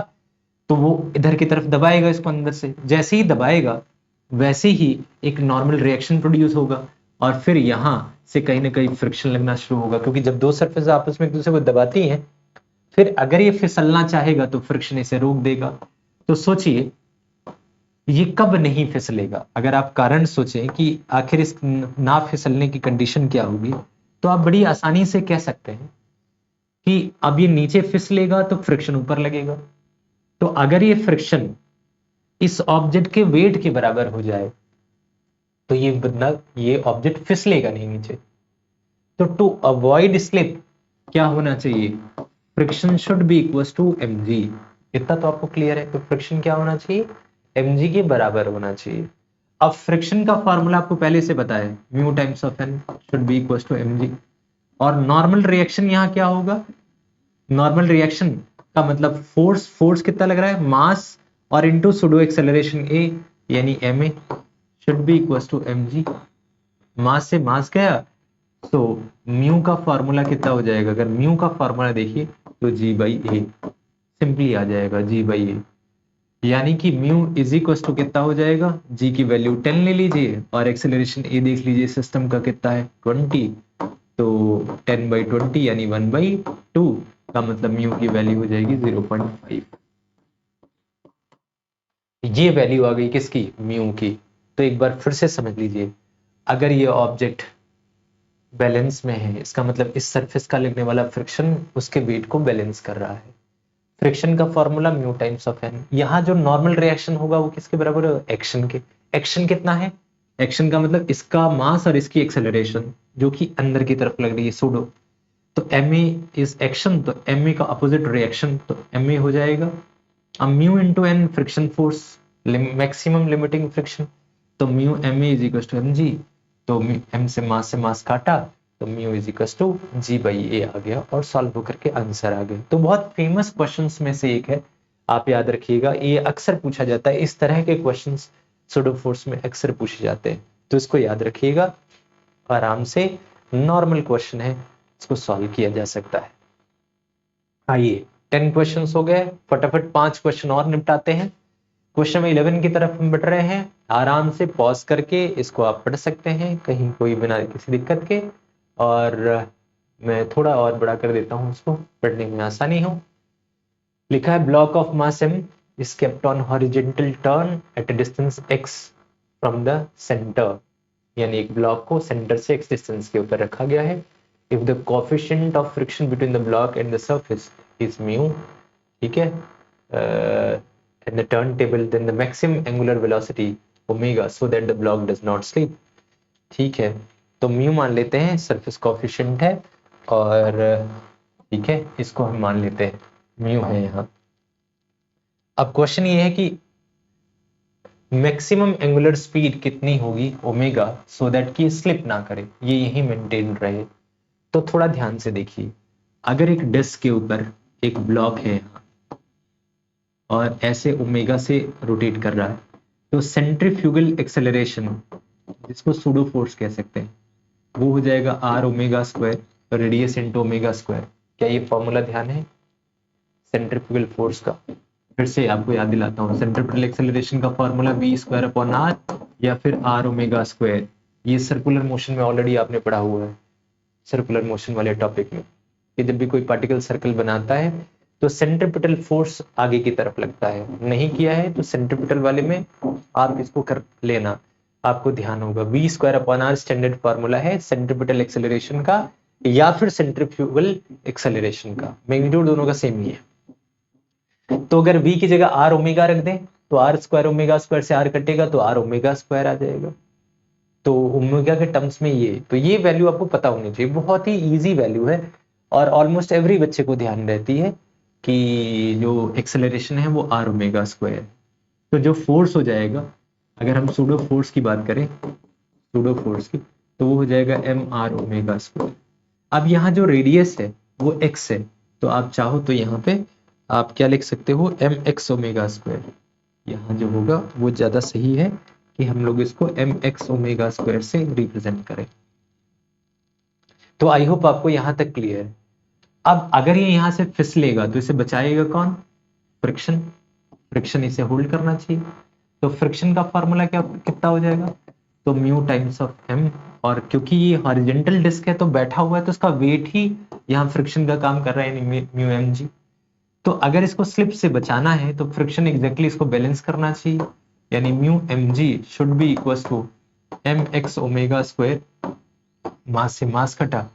तो वो इधर की तरफ दबाएगा इसको अंदर से। जैसे ही दबाएगा वैसे ही एक नॉर्मल रिएक्शन प्रोड्यूस होगा और फिर यहाँ से कहीं ना कहीं फ्रिक्शन लगना शुरू होगा, क्योंकि जब दो सरफेस आपस में एक दूसरे को दबाती हैं फिर अगर ये फिसलना चाहेगा तो फ्रिक्शन इसे रोक देगा। तो सोचिए ये कब नहीं फिसलेगा। अगर आप कारण सोचें कि आखिर इस ना फिसलने की कंडीशन क्या होगी तो आप बड़ी आसानी से कह सकते हैं कि अब ये नीचे फिसलेगा तो फ्रिक्शन ऊपर लगेगा। तो अगर ये फ्रिक्शन इस ऑब्जेक्ट के वेट के बराबर हो जाए तो ये ऑब्जेक्ट फिसलेगा नहीं नीचे। तो टू अवॉइड स्लिप क्या होना चाहिए, friction should be equal to mg। इतना तो आपको क्लियर है। तो फ्रिक्शन क्या होना चाहिए, mg के बराबर होना चाहिए। अब फ्रिक्शन का फॉर्मूला आपको पहले से पता है, mu times of n should be equal to mg। और नॉर्मल रिएक्शन यहाँ क्या होगा, नॉर्मल रिएक्शन का मतलब फोर्स कितना लग रहा है, मास और इनटू सूडो एक्सेलरेशन a यानी ma should be equal to mg। Mass से मास गया तो म्यू का फॉर्मूला कितना हो जाएगा, अगर म्यू का फॉर्मूला देखिए तो g बाई ए सिंपली आ जाएगा, g बाई ए। यानी कि म्यू इज इक्वल टू कितना हो जाएगा, g की वैल्यू 10 ले लीजिए और एक्सेलरेशन a देख लीजिए सिस्टम का कितना है 20, तो 10 बाई 20 यानी 1/2 का मतलब म्यू की वैल्यू हो जाएगी 0.5। ये वैल्यू आ गई किसकी, म्यू की। तो एक बार फिर से समझ लीजिए, अगर ये ऑब्जेक्ट बैलेंस में है, इसका मतलब इस सरफेस का लगने वाला फ्रिक्शन उसके वेट को बैलेंस कर रहा है। फ्रिक्शन का formula mu times of N. यहाँ जो नॉर्मल रिएक्शन होगा वो किसके बराबर है, एक्शन के। एक्शन कितना है, एक्शन का मतलब इसका मास और इसकी एक्सेलरेशन जो कि अंदर की तरफ लग रही है सूडो। तो एम ए इज एक्शन, तो एम ए का अपोजिट रिएक्शन, तो एम ए हो जाएगा अब mu into N friction force, maximum limiting friction. तो mu m a is equal to M g. तो एम से मास काटा, तो mu is equal to g by a आ गया और सॉल्व होकर के आंसर आ गया। तो बहुत फेमस क्वेश्चंस में से एक है, आप याद रखिएगा। ये अक्सर पूछा जाता है, इस तरह के क्वेश्चंस सूडो फोर्स में अक्सर पूछे जाते हैं, तो इसको याद रखिएगा। आराम से नॉर्मल क्वेश्चन है, इसको सॉल्व किया जा सकता है। आइए 10 क्वेश्चंस हो गए, फटाफट 5 क्वेश्चन और निपटाते हैं। क्वेश्चन नंबर 11 की तरफ हम बढ़ रहे हैं। आराम से पॉज करके इसको आप पढ़ सकते हैं, कहीं कोई बिना किसी दिक्कत के। और मैं थोड़ा और बड़ा कर देता हूं, इसको पढ़ने में आसानी हो। लिखा है block of mass m is kept on horizontal turn at a distance x from the center, यानी एक ब्लॉक को सेंटर से x डिस्टेंस के ऊपर रखा गया है। If the coefficient of friction between the block and the surface is mu, ठीक है, in the turntable, then the maximum angular velocity omega so that the block does not slip। ठीक है, तो म्यू मान लेते हैं, सरफेस कोएफिशिएंट है, और ठीक है इसको हम मान लेते हैं म्यू है यहाँ। अब क्वेश्चन ये है कि मैक्सिमम एंगुलर स्पीड कितनी होगी ओमेगा, सो दैट कि स्लिप ना करे, ये यही मेंटेन रहे। तो थोड़ा ध्यान से देखिए, अगर एक डिस्क के ऊपर एक ब्लॉक है और ऐसे ओमेगा से रोटेट कर रहा है, तो सेंट्रीफ्यूगल एक्सेलरेशन, जिसको सूडो फोर्स कह सकते हैं, वो हो जाएगा R omega square radius into omega square. क्या ये फॉर्मूला ध्यान है सेंट्रीफ्यूगल फोर्स का? फिर से आपको याद दिलाता हूँ, सेंट्रीपिटल एक्सेलरेशन का formula B square upon R या फिर आर ओमेगा स्क्वायर। ये सर्कुलर मोशन में ऑलरेडी आपने पढ़ा हुआ है, सर्कुलर मोशन वाले टॉपिक में, कि जब भी कोई पार्टिकल सर्कल बनाता है तो सेंट्रीपिटल फोर्स आगे की तरफ लगता है। नहीं किया है तो सेंट्रीपिटल वाले में आप इसको कर लेना, आपको ध्यान होगा। V square upon R standard formula है सेंट्रीपिटल एक्सेलरेशन का या फिर सेंट्रीफ्यूगल एक्सेलरेशन का, मैग्नीट्यूड दोनों का सेम ही है। तो अगर v की जगह आर ओमेगा रख दें तो आर स्क्वायर ओमेगा स्क्वायर से आर कटेगा तो आर ओमेगा स्क्वायर आ जाएगा। तो ओमेगा के टर्म्स में ये, तो ये वैल्यू आपको पता होनी चाहिए, बहुत ही इजी वैल्यू है और ऑलमोस्ट एवरी बच्चे को ध्यान रहती है कि जो एक्सेलरेशन है वो आर ओमेगा स्क्वायर। तो जो फोर्स हो जाएगा, अगर हम सूडो फोर्स की बात करें, सूडो फोर्स की, तो वो हो जाएगा एम आर ओमेगा स्क्वायर। अब यहाँ जो रेडियस है वो एक्स है, तो आप चाहो तो यहाँ पे आप क्या लिख सकते हो, एम एक्स ओमेगा स्क्वायर। यहाँ जो होगा वो ज्यादा सही है कि हम लोग इसको एम एक्स ओमेगा स्क्वायर से रिप्रेजेंट करें। तो आई होप आपको यहाँ तक क्लियर है। अब अगर ये यहाँ से फिसलेगा तो इसे बचाएगा कौन, फ्रिक्शन। फ्रिक्शन इसे होल्ड करना चाहिए। तो फ्रिक्शन का फॉर्मूला क्या कितना हो जाएगा, तो म्यू टाइम्स ऑफ एम, और क्योंकि ये हॉरिजॉन्टल डिस्क है तो बैठा हुआ है तो उसका वेट ही यहाँ फ्रिक्शन का काम कर रहा है, यानी म्यू एम जी। तो अगर इसको स्लिप से बचाना है तो फ्रिक्शन एग्जैक्टली इसको बैलेंस करना चाहिए, यानी mu M g should be equal to m x omega square, mass से मास कटा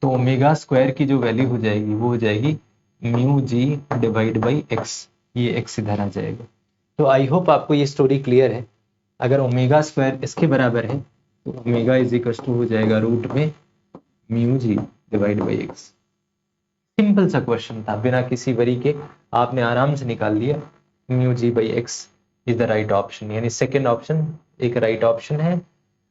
तो ओमेगा स्क्वायर की जो वैल्यू हो जाएगी वो हो जाएगी mu G divide by X, ये एक्स इधर आ जाएगा। तो आई होप आपको ये स्टोरी क्लियर है। अगर ओमेगा स्क्वायर इसके बराबर है तो ओमेगा इज इक्वल टू हो जाएगा रूट में mu G divide by X. Simple सा क्वेश्चन था, बिना किसी वरी के आपने आराम से निकाल लिया। Mu G by X is the right option, यानी सेकेंड ऑप्शन एक राइट ऑप्शन है।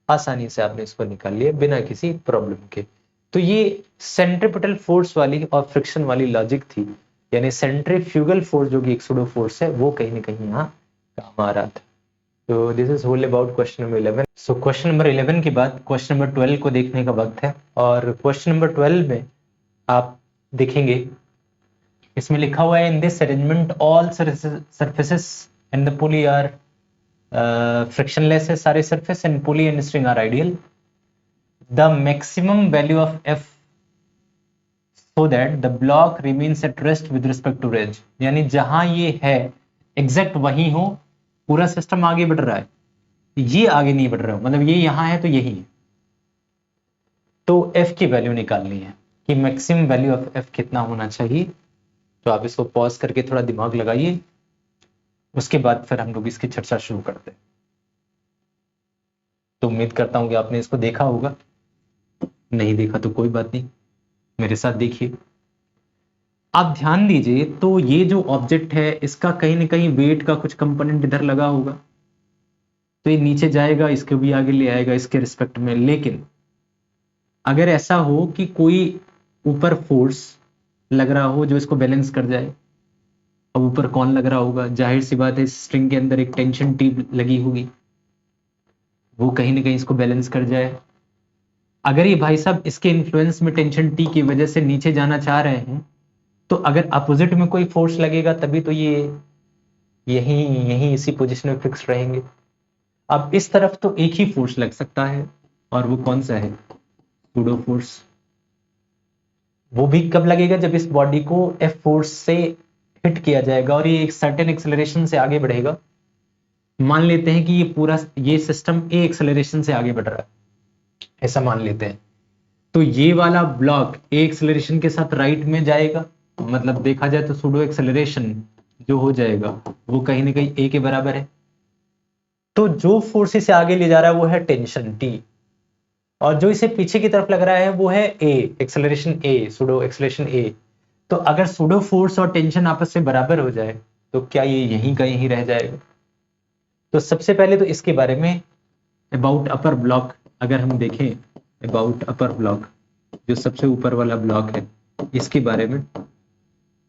आसानी से आपने इसको निकाल लिया बिना किसी प्रॉब्लम के। तो ये सेंट्रीपिटल फोर्स वाली और फ्रिक्शन वाली लॉजिक थी, यानी सेंट्रीफ्यूगल फोर्स जो कि एक सूडो फोर्स है वो कहीं ना कहीं यहाँ काम आ रहा था। तो this is whole about question number 11। So question number 11 के बाद क्वेश्चन नंबर 12 को देखने का वक्त है, और क्वेश्चन नंबर 12 में आप देखेंगे इसमें लिखा हुआ है in this arrangement all surfaces and the pulley are frictionless है सारे surface, and pulley and string are ideal. The maximum value of F so that the block remains at rest with respect to range, यानी जहां ये है exact वही हो, पूरा system आगे बढ़ रहा है, ये आगे नहीं बढ़ रहा हो, मतलब ये यहां है तो यही है। तो एफ की वैल्यू निकालनी है कि मैक्सिमम वैल्यू ऑफ एफ कितना होना चाहिए। तो आप इसको पॉज करके थोड़ा दिमाग लगाइए, उसके बाद फिर हम लोग इसकी चर्चा शुरू करते हैं। तो उम्मीद करता हूं कि आपने इसको देखा होगा, नहीं देखा तो कोई बात नहीं, मेरे साथ देखिए। आप ध्यान दीजिए, तो ये जो ऑब्जेक्ट है इसका कहीं ना कहीं वेट का कुछ कंपोनेंट इधर लगा होगा, तो ये नीचे जाएगा, इसके भी आगे ले आएगा इसके रिस्पेक्ट में। लेकिन अगर ऐसा हो कि कोई ऊपर फोर्स लग रहा हो जो इसको बैलेंस कर जाए, अब ऊपर कौन लग रहा होगा, जाहिर सी बात है स्ट्रिंग के अंदर एक टेंशन टी लगी होगी, वो कहीं ना कहीं इसको बैलेंस कर जाए। अगर ये भाई साहब इसके इन्फ्लुएंस में टेंशन टी की वजह से नीचे जाना चाह रहे हैं, तो अगर अपोजिट में कोई फोर्स लगेगा तभी तो ये यहीं यहीं इसी पोजीशन में फिक्स रहेंगे। अब इस तरफ तो एक ही फोर्स लग सकता है, और वो कौन सा है, सूडो फोर्स। वो भी कब लगेगा, जब इस बॉडी को एफ फोर्स से हिट किया जाएगा और ये एक सर्टेन एक्सेलरेशन से आगे बढ़ेगा। मान लेते हैं कि ये सिस्टम ए एक्सेलरेशन से आगे बढ़ रहा है, ऐसा मान लेते हैं। तो ये वाला ब्लॉक ए एक्सेलरेशन के साथ राइट में जाएगा, मतलब देखा जाए तो सूडो एक्सेलरेशन जो हो जाएगा वो कहीं ना कहीं ए के बराबर है। तो जो फोर्स इसे आगे ले जा रहा है वो है टेंशन टी, और जो इसे पीछे की तरफ लग रहा है वो है ए एक्सेलरेशन, ए सूडो एक्सेलरेशन ए। तो अगर सूडो फोर्स और टेंशन आपस में बराबर हो जाए तो क्या ये यहीं का यहीं रह जाएगा। तो सबसे पहले तो इसके बारे में अबाउट अपर ब्लॉक अगर हम देखें, अबाउट अपर ब्लॉक जो सबसे ऊपर वाला ब्लॉक है इसके बारे में,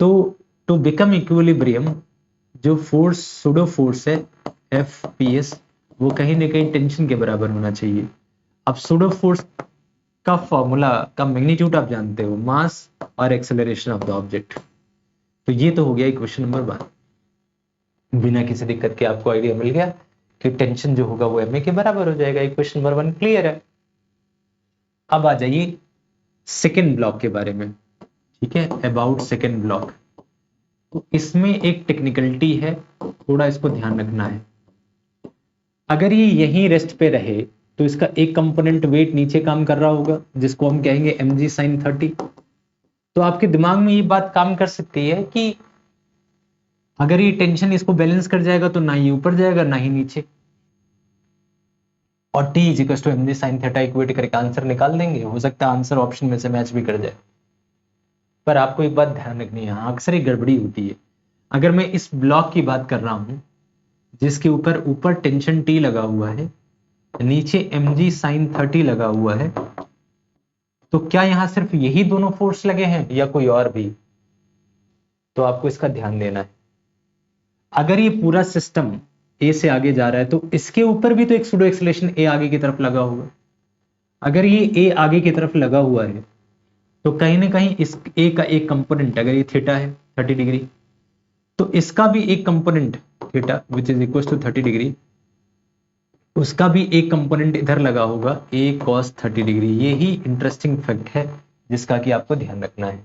तो टू बिकम इक्विलिब्रियम जो फोर्स सूडो फोर्स है एफ पी एस, वो कहीं ना कहीं टेंशन के बराबर होना चाहिए। अब सूडो फोर्स का फॉर्मूला का मैग्नीट्यूड आप जानते हो, मास और एक्सेलरेशन ऑफ द ऑब्जेक्ट। तो ये तो हो गया क्वेश्चन नंबर 1, बिना किसी दिक्कत के आपको आइडिया मिल गया कि टेंशन जो होगा वो एम के बराबर हो जाएगा। क्वेश्चन नंबर 1 क्लियर है। अब आ जाइए सेकेंड ब्लॉक के बारे में, ठीक है, अबाउट सेकेंड ब्लॉक। तो इसमें एक टेक्निकलिटी है, थोड़ा इसको ध्यान रखना है। अगर ये यहीं रेस्ट पे रहे तो इसका एक कंपोनेंट वेट नीचे काम कर रहा होगा जिसको हम कहेंगे mg sin 30। तो आपके दिमाग में ये बात काम कर सकती है कि अगर ये टेंशन इसको बैलेंस कर जाएगा तो ना ही ऊपर जाएगा ना ही नीचे, और t is equal to mg sin theta equate करके आंसर निकाल देंगे। हो सकता है आंसर ऑप्शन में से मैच भी कर जाए, पर आपको एक बात ध्यान रखनी है, अक्सर एक गड़बड़ी होती है। अगर मैं इस ब्लॉक की बात कर रहा हूं जिसके ऊपर टेंशन टी लगा हुआ है, नीचे mg sin 30 लगा हुआ है, तो क्या यहां सिर्फ यही दोनों फोर्स लगे हैं या कोई और भी, तो आपको इसका ध्यान देना है। अगर ये पूरा सिस्टम ए से आगे जा रहा है तो इसके ऊपर भी तो एक सूडो एक्सेलरेशन ए आगे की तरफ लगा होगा। अगर ये ए आगे की तरफ लगा हुआ है तो कहीं ना कहीं इस ए का एक कंपोनेंट, अगर ये थीटा है 30 डिग्री, तो इसका भी एक component theta which is equal to 30 degree, उसका भी एक कंपोनेंट इधर लगा होगा a cos 30 डिग्री। ये ही इंटरेस्टिंग फैक्ट है जिसका कि आपको ध्यान रखना है,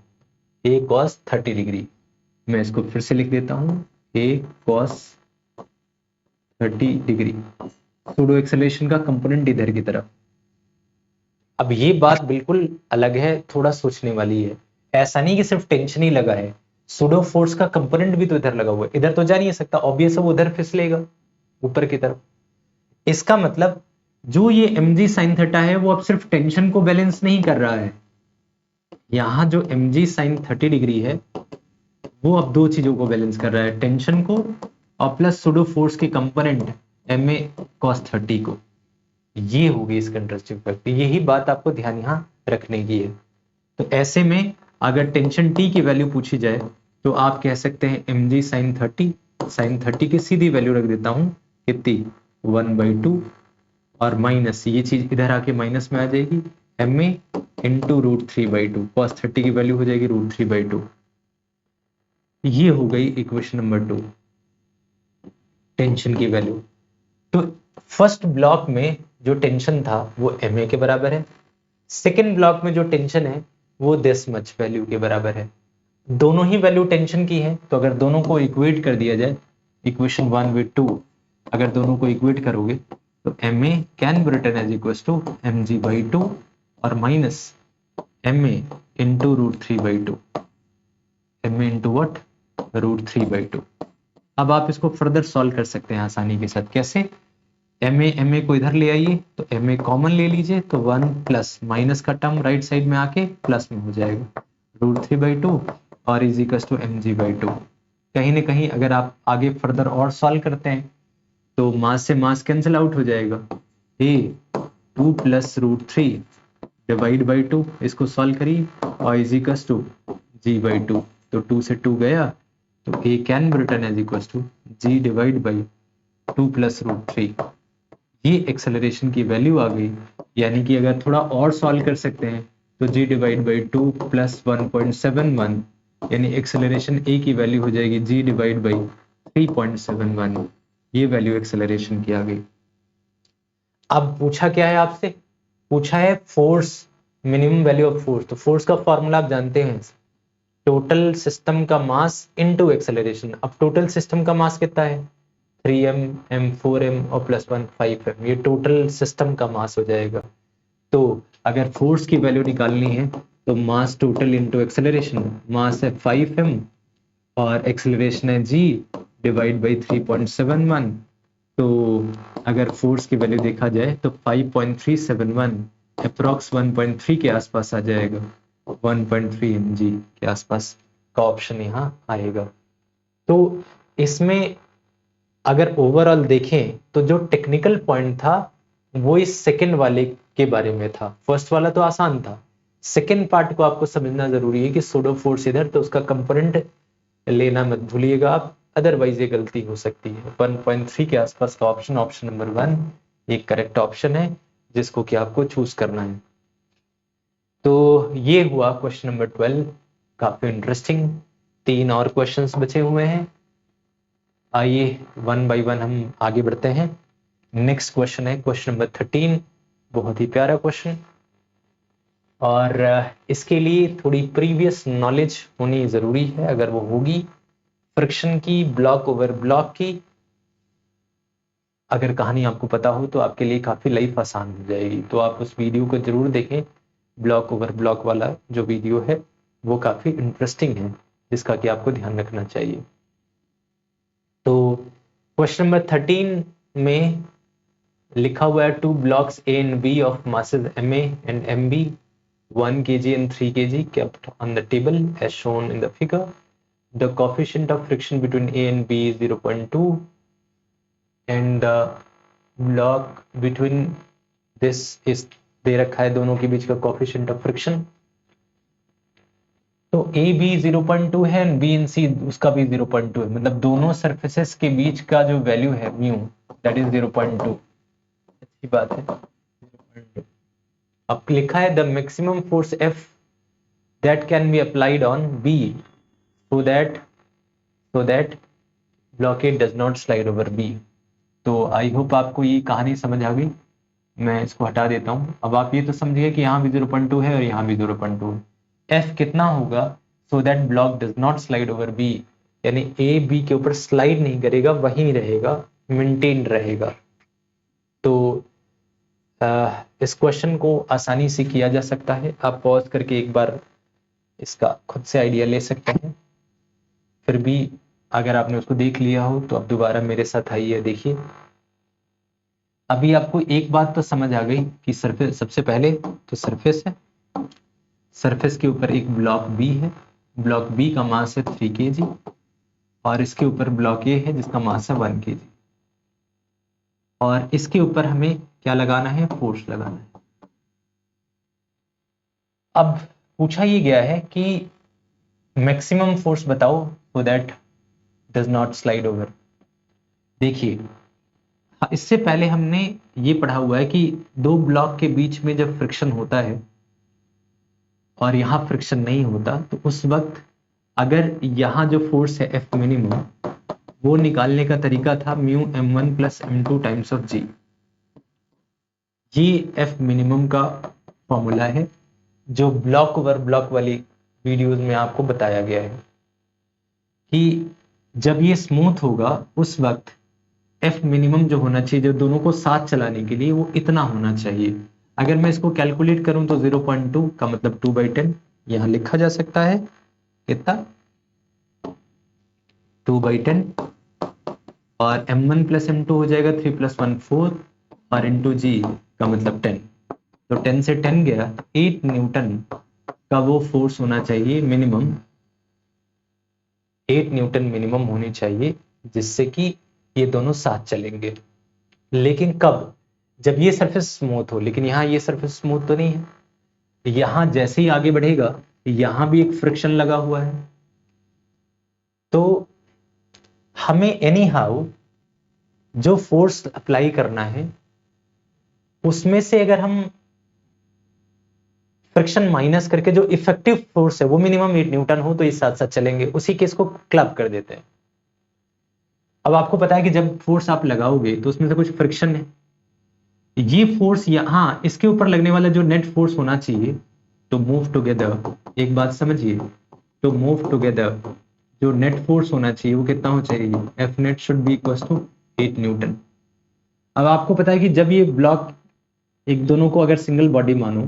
a cos 30 डिग्री। मैं इसको फिर से लिख देता हूं, a cos 30 degree, pseudo acceleration का कंपोनेंट इधर की तरफ। अब ये बात बिल्कुल अलग है, थोड़ा सोचने वाली है। ऐसा नहीं कि सिर्फ टेंशन ही लगा है, सूडो फोर्स का कंपोनेंट भी तो इधर लगा हुआ है, इधर तो जा नहीं सकता, ऑब्वियस है वो उधर फिसलेगा ऊपर की तरफ। इसका मतलब जो ये mg sin थीटा है वो अब सिर्फ टेंशन को बैलेंस नहीं कर रहा है, यहां जो mg sin 30 डिग्री है वो अब दो चीजों को बैलेंस कर रहा है, टेंशन को और प्लस सूडो फोर्स के कंपोनेंट ma cos 30 को। ये होगी इसका इंटरेस्टिंग फैक्ट, यही बात आपको ध्यान यहां रखने की है। तो ऐसे में अगर टेंशन t की वैल्यू पूछी जाए तो आप कह सकते हैं mg sin 30 की सीधी वैल्यू रख देता हूं कितनी, 1/2, और माइनस ये चीज इधर आके माइनस में आ जाएगी, ma इंटू √3/2, cos 30 की वैल्यू हो जाएगी √3/2। ये हो गई इक्वेशन नंबर 2 टेंशन की वैल्यू। तो फर्स्ट ब्लॉक में जो टेंशन था वो ma के बराबर है, सेकेंड ब्लॉक में जो टेंशन है वो दिस मच वैल्यू के बराबर है। दोनों ही वैल्यू टेंशन की है, तो अगर दोनों को इक्वेट कर दिया जाए, इक्वेशन 1 विद 2 अगर दोनों को इक्वेट करोगे तो M A can be written as equal to M G by 2 और minus M A into root 3 by 2, M A into what root 3 by 2। अब आप इसको फर्दर सॉल्व कर सकते हैं आसानी के साथ। कैसे? एम ए को इधर ले आइए, तो एम ए कॉमन ले लीजिए, तो 1 प्लस माइनस का टर्म राइट साइड में आके प्लस में हो जाएगा, रूट 3 बाई 2 और is equal to M G by 2। कहीं ना कहीं अगर आप आगे फर्दर और सॉल्व करते हैं तो मास से मास कैंसिल आउट हो जाएगा, a 2 plus root 3 divide by 2, इसको सॉल्व करिए और is equal to g by 2, तो 2 से 2 गया, तो a can be written as equal to g divide by 2 plus root 3। ये एक्सेलरेशन की वैल्यू आ गई। यानी कि अगर थोड़ा और सॉल्व कर सकते हैं तो जी डिवाइड बाई 2 प्लस 1.71, यानी एक्सेलरेशन ए की वैल्यू हो जाएगी जी डिवाइड बाई 3.71। ये वैल्यू एक्सेलरेशन की आ गई। अब पूछा क्या है आपसे? पूछा है force, minimum value of force. तो फोर्स का फॉर्मूला आप जानते हैं, टोटल सिस्टम का मास इनटू एक्सेलरेशन। अब टोटल सिस्टम का मास कितना है? 3m, m 4m और प्लस 1 5m, ये टोटल सिस्टम का मास हो जाएगा। तो अगर फोर्स की वैल्यू निकालनी है तो मास टोटल इनटू एक्सेलरेशन, मास है 5m और एक्सेलरेशन है g डिवाइड बाई 3.71। तो अगर फोर्स की वैल्यू देखा जाए तो 5.371 अप्रॉक्स 1.3 के आसपास आ जाएगा, 1.3 mg के आसपास का ऑप्शन यहाँ आएगा। तो इसमें अगर ओवरऑल देखें तो जो टेक्निकल पॉइंट था वो इस सेकंड वाले के बारे में था। फर्स्ट वाला तो आसान था, सेकंड पार्ट को आपको समझना जरूरी है कि सूडो फोर्स इधर, तो उसका कंपोनेंट लेना मत भूलिएगा आप, अदरवाइज ये गलती हो सकती है। 1.3 के आसपास का ऑप्शन, ऑप्शन नंबर 1 ये करेक्ट ऑप्शन है जिसको कि आपको चूज करना है। तो ये हुआ क्वेश्चन नंबर 12, काफी इंटरेस्टिंग। 3 और क्वेश्चंस बचे हुए हैं, आइए वन बाय वन हम आगे बढ़ते हैं। नेक्स्ट क्वेश्चन है क्वेश्चन नंबर 13, बहुत ही प्यारा क्वेश्चन, और इसके लिए थोड़ी प्रीवियस नॉलेज होनी जरूरी है। अगर वो होगी फ्रिक्शन की, ब्लॉक ओवर ब्लॉक की, अगर कहानी आपको पता हो तो आपके लिए काफी लाइफ आसान हो जाएगी। तो आप उस वीडियो को जरूर देखें, ब्लॉक ओवर ब्लॉक वाला जो वीडियो है वो काफी इंटरेस्टिंग है, जिसका कि आपको ध्यान रखना चाहिए। तो क्वेश्चन नंबर 13 में लिखा हुआ है 2 blocks A and B of masses MA and MB, 1 kg and 3 kg kept on the table as shown in the figure. The coefficient of friction between A and B is 0.2 and the block between this is, दे रखा है दोनों के बीच का coefficient of friction। तो A B 0.2 है, B and सी उसका भी 0.2 है, मतलब दोनों सरफेसेस के बीच का जो वैल्यू है म्यू दैट इज 0.2। अच्छी बात है, 0.2। अब लिखा है the maximum force F that can be applied on B so that block A does not slide over B. तो आई होप आपको ये कहानी समझ आ गई। मैं इसको हटा देता हूं। अब आप ये तो समझिए कि यहाँ भी 0.2 है और यहाँ भी 0.2 है। एफ कितना होगा? So that block does not slide over B, यानी ए बी के ऊपर स्लाइड नहीं करेगा, वहीं रहेगा, मेंटेन रहेगा। तो इस क्वेश्चन को आसानी से किया जा सकता है। आप पॉज करके एक बार इसका खुद से आइडिया ले सकते हैं। फिर भी अगर आपने उसको देख लिया हो तो अब दोबारा मेरे साथ आइए, देखिए। अभी आपको एक बात तो समझ आ गई कि सरफेस, सबसे पहले तो सरफेस है, सरफेस के ऊपर एक ब्लॉक बी है, ब्लॉक बी का मास है 3 kg और इसके ऊपर ब्लॉक ए है जिसका मास है 1 kg, और इसके ऊपर हमें क्या लगाना है? फोर्स लगाना है। अब पूछा ये गया है कि मैक्सिमम फोर्स बताओ so that does not slide over. देखिए, इससे पहले हमने ये पढ़ा हुआ है कि दो ब्लॉक के बीच में जब फ्रिक्शन होता है और यहां फ्रिक्शन नहीं होता, तो उस वक्त अगर यहां जो फोर्स है एफ मिनिमम, वो निकालने का तरीका था mu m1 plus m2 times of g. ये एफ मिनिमम का फॉर्मूला है। जो ब्लॉक ओवर ब्लॉक वाली वीडियोस में आपको बताया गया है कि जब ये स्मूथ होगा उस वक्त एफ मिनिमम जो होना चाहिए, जो दोनों को साथ चलाने के लिए, वो इतना होना चाहिए। अगर मैं इसको कैलकुलेट करूं तो 0.2 का मतलब 2/10 यहां लिखा जा सकता है। कितना? 2/10। और m1 प्लस m2 हो जाएगा 3 + 1 4, और इंटू जी का मतलब 10। तो 10 से 10 गया, 8 न्यूटन का वो फोर्स होना चाहिए मिनिमम, 8 न्यूटन मिनिमम होनी चाहिए, जिससे कि ये दोनों साथ चलेंगे। लेकिन कब? जब ये सरफेस स्मूथ हो। लेकिन यहाँ ये सरफेस स्मूथ तो नहीं है। यहाँ जैसे ही आगे बढ़ेगा यहाँ भी एक फ्रिक्शन लगा हुआ है। तो हमें एनी हाउ जो फोर्स अप्लाई करना है उसमें से अगर हम फ्रिक्शन माइनस करके जो इफेक्टिव फोर्स है वो मिनिमम 8 न्यूटन हो तो ये साथ साथ चलेंगे। उसी केस को क्लब कर देते हैं। अब आपको पता है कि जब फोर्स आप लगाओगे तो उसमें से कुछ फ्रिक्शन है। ये फोर्स यहाँ इसके ऊपर लगने वाला जो नेट फोर्स होना चाहिए टू मूव टुगेदर, एक बात समझिए, टू मूव टुगेदर जो नेट फोर्स होना चाहिए वो कितना होना चाहिए? F net should be equal to 8 newton. अब आपको पता है कि जब ये ब्लॉक एक दोनों को अगर सिंगल बॉडी मानो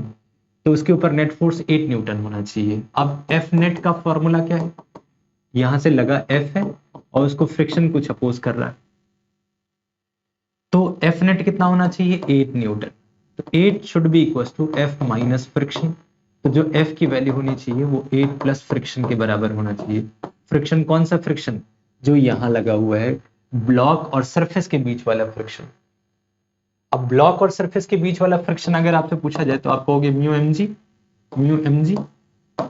तो उसके ऊपर नेट फोर्स 8 न्यूटन होना चाहिए। अब एफ नेट का फॉर्मूला क्या है? यहां से लगा एफ है और उसको फ्रिक्शन कुछ अपोज कर रहा है, तो एफ नेट कितना होना चाहिए? 8 न्यूटन। तो 8 should be equal to F minus friction. तो जो एफ की वैल्यू होनी चाहिए वो 8 प्लस फ्रिक्शन के बराबर होना चाहिए। फ्रिक्शन कौन सा फ्रिक्शन? जो यहां लगा हुआ है, ब्लॉक और सरफेस के बीच वाला फ्रिक्शन। अब ब्लॉक और सरफेस के बीच वाला फ्रिक्शन अगर आपसे पूछा जाए तो आप कहोगे mu M G. Mu M G,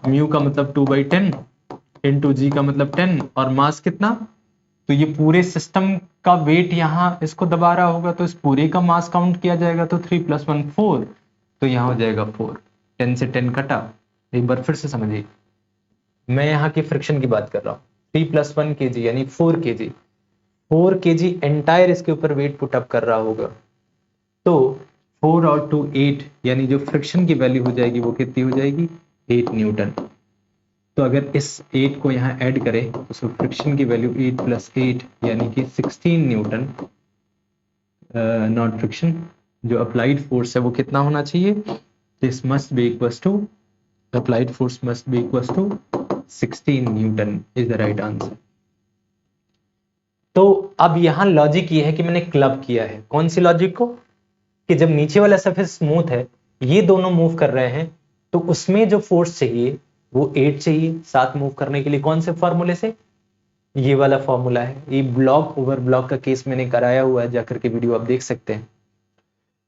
mu का मतलब 2/10 इंटू जी का मतलब 10, और मास कितना? तो ये पूरे सिस्टम का वेट यहाँ इसको दबा रहा होगा तो इस पूरे का मास काउंट किया जाएगा। तो 3 + 1 4, तो यहाँ हो जाएगा 4। 10 से 10 कटा। एक बार फिर से समझिए, मैं यहाँ की फ्रिक्शन की बात कर रहा हूँ। 3 + 1 kg यानी 4 kg। 4 kg एंटायर इसके ऊपर वेट पुट अप कर रहा होगा। तो 4 और 2 8, यानी जो फ्रिक्शन की वैल्यू हो जाएगी वो कितनी हो जाएगी? 8 न्यूटन। तो अगर इस 8 को यहाँ ऐड करें तो फ्रिक्शन की वैल्यू 8 + 8 यानी कि 16 न्यूटन। नॉट फ्रिक्शन, जो अप्लाइड फोर्स है वो कितना होना चाहिए? This must be equal to, applied force must be equal to 16 newton is the right answer. तो अब यहाँ लॉजिक ये है कि मैंने क्लब किया है। कौन सी लॉजिक को? कि जब नीचे वाला सरफेस स्मूथ है, ये दोनों मूव कर रहे हैं, तो उसमें जो फोर्स चाहिए वो 8 चाहिए साथ मूव करने के लिए। कौन से फॉर्मूले से? ये वाला फॉर्मूला है। ये ब्लॉक ओवर ब्लॉक का केस मैंने कराया हुआ है, जाकर के वीडियो आप देख सकते हैं।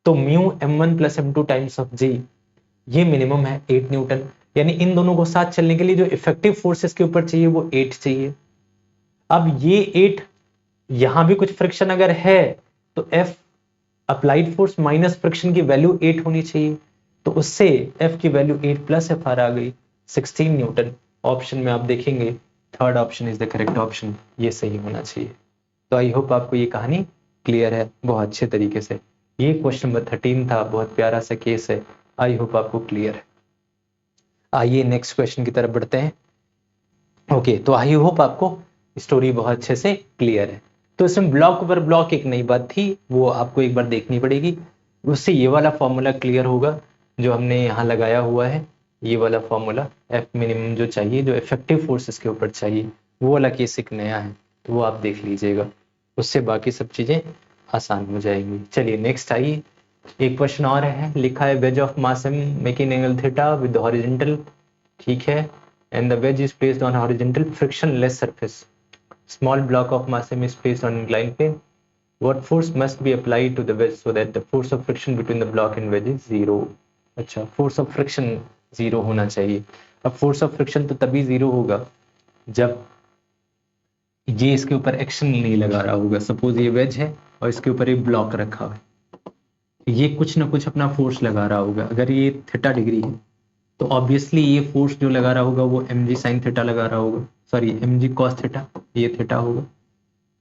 तो mu m1 + m2 times of g, ये मिनिमम है 8 न्यूटन। यानी इन दोनों को साथ चलने के लिए जो इफेक्टिव फोर्सेस के ऊपर चाहिए वो 8 चाहिए। अब ये 8, यहां भी कुछ फ्रिक्शन अगर है तो F applied force minus friction की वैल्यू 8 होनी चाहिए। तो उससे एफ की वैल्यू 8 + एफ आ गई 16 न्यूटन। ऑप्शन में आप देखेंगे third option is the correct option, ये सही होना चाहिए। तो आई होप आपको ये कहानी क्लियर है बहुत अच्छे तरीके से। ये क्वेश्चन नंबर 13 था, बहुत प्यारा सा केस है। आई होप आपको क्लियर है। आइए नेक्स्ट क्वेश्चन की तरफ बढ़ते हैं। ओके, तो आई होप आपको स्टोरी बहुत अच्छे से क्लियर है। तो इसमें ब्लॉक ओवर ब्लॉक एक नई बात थी, वो आपको एक बार देखनी पड़ेगी, उससे ये वाला फॉर्मूला क्लियर होगा जो हमने यहाँ लगाया हुआ है। ये वाला फॉर्मूला एफ मिनिमम जो चाहिए, जो इफेक्टिव फोर्सेस के ऊपर चाहिए, वो वाला केस एक नया है, तो वो आप देख लीजिएगा। उससे बाकी सब चीजें आसान हो जाएंगी। चलिए नेक्स्ट आइए, एक क्वेश्चन और है। लिखा है ways of mass am making angle theta with horizontal, ठीक है, and the wedge is placed on horizontal frictionless surface. Small block of mass m is placed on inclined plane. What force must be applied to the wedge so that the force of friction between the block and wedge is zero? अच्छा, force of friction zero होना चाहिए। अब force of friction तो तभी zero होगा जब ये इसके ऊपर एक्शन नहीं लगा रहा होगा। सपोज ये वेज है और इसके ऊपर एक ब्लॉक रखा है, ये कुछ ना कुछ अपना फोर्स लगा रहा होगा। अगर ये थीटा डिग्री है तो ऑब्वियसली ये फोर्स जो लगा रहा होगा वो mg sin थीटा लगा रहा होगा, सॉरी mg cos थीटा, ये थीटा होगा।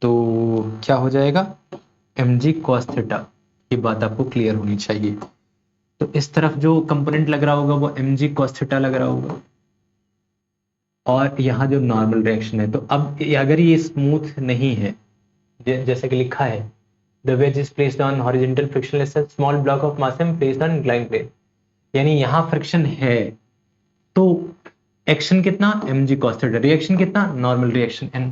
तो क्या हो जाएगा? mg cos theta. ये बात आपको क्लियर होनी चाहिए। तो इस तरफ जो कंपोनेंट लग रहा होगा वो mg cos थीटा लग रहा होगा, और यहाँ जो नॉर्मल रिएक्शन है, तो अब अगर ये स्मूथ नहीं है, जैसे कि लिखा है the wedge is placed on horizontal frictionless small block of mass M placed on inclined plane, यानी यहाँ फ्रिक्शन है, तो एक्शन कितना mg cos थीटा, रिएक्शन कितना नॉर्मल रिएक्शन n।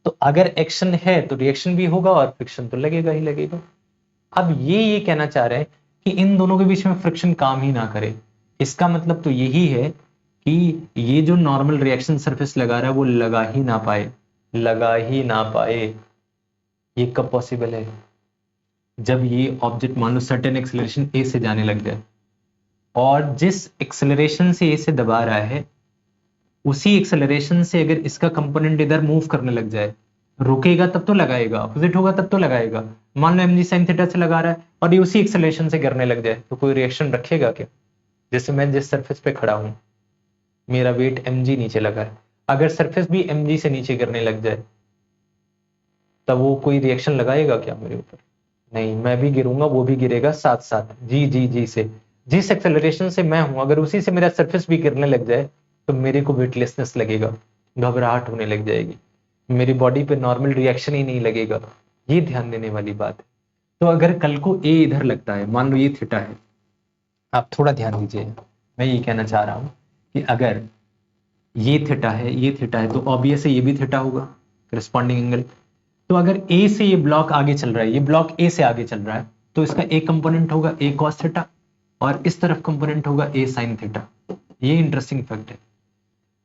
तो अगर एक्शन है तो रिएक्शन भी होगा और फ्रिक्शन तो लगेगा ही लगेगा। अब ये कहना चाह रहे हैं कि इन दोनों के बीच में फ्रिक्शन काम ही ना करे, इसका मतलब तो यही है कि ये जो नॉर्मल रिएक्शन सरफेस लगा रहा है वो लगा ही ना पाए, लगा ही ना पाए। ये कब पॉसिबल है? जब ये ऑब्जेक्ट मान लो सर्टेन एक्सेलरेशन ए से जाने लग जाए, और जिस एक्सेलरेशन से ए से दबा रहा है उसी एक्सेलरेशन से अगर इसका कंपोनेंट इधर मूव करने लग जाए, रुकेगा तब तो लगाएगा, अपोजिट होगा तब तो लगाएगा। मान लो mg sin थीटा से लगा रहा है और ये उसी एक्सेलरेशन से गिरने लग जाए, तो कोई रिएक्शन रखेगा क्या? जैसे मैं जिस सरफेस पे खड़ा हूं, मेरा वेट mg नीचे लगा है, अगर सरफेस भी mg से नीचे गिरने लग जाए तब वो कोई रिएक्शन लगाएगा क्या मेरे ऊपर? नहीं, मैं भी गिरूंगा, वो भी गिरेगा साथ साथ, जी से। जिस एक्सेलरेशन से मैं हूं अगर उसी से मेरा सरफेस भी गिरने लग जाए तो मेरे को वेटलेसनेस लगेगा, घबराहट होने लग जाएगी, मेरी बॉडी पे नॉर्मल रिएक्शन ही नहीं लगेगा। ये ध्यान देने वाली बात है। तो अगर कल को ए इधर लगता है, मान लो ये थीटा है, आप थोड़ा ध्यान दीजिए, मैं ये कहना चाह रहा हूं कि अगर ये थीटा है, ये थीटा है, तो ऑब्वियस है ये भी थीटा होगा, करस्पॉन्डिंग एंगल। तो अगर ए से ये ब्लॉक आगे चल रहा है, ये ब्लॉक ए से आगे चल रहा है, तो इसका एक कंपोनेंट होगा ए कॉस थीटा और इस तरफ कंपोनेंट होगा ए साइन थीटा। ये इंटरेस्टिंग फैक्ट है।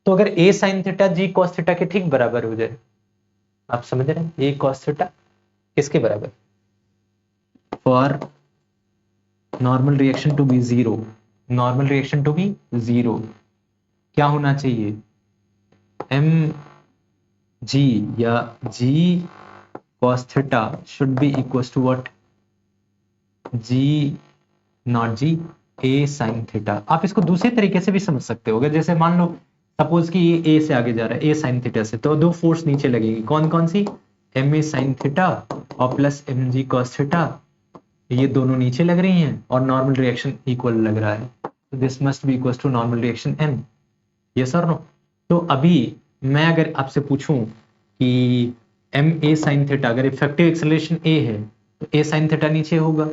तो अगर ए sine theta G cos theta के ठीक बराबर हो जाए, आप समझ रहे हैं, ए कॉस थीटा किसके बराबर? For normal reaction to be zero, normal reaction to be zero क्या होना चाहिए? एम जी या जी cos theta should be equals to what? g not g a sin theta। आप इसको दूसरे तरीके से भी समझ सकते हो, जैसे मान लो सपोज कि ये a से आगे जा रहा है, a sin थीटा से, तो दो फोर्स नीचे लगेगी, कौन कौन सी? ma sin थीटा और प्लस mg cos थीटा, ये दोनों नीचे लग रही हैं और नॉर्मल रिएक्शन इक्वल लग रहा है, तो this must be equals to normal reaction n। Yes और नो? तो अभी मैं अगर आपसे पूछूं कि एम ए साइन थीटा, अगर इफेक्टिव एक्सेलरेशन ए है तो ए साइन थीटा नीचे होगा।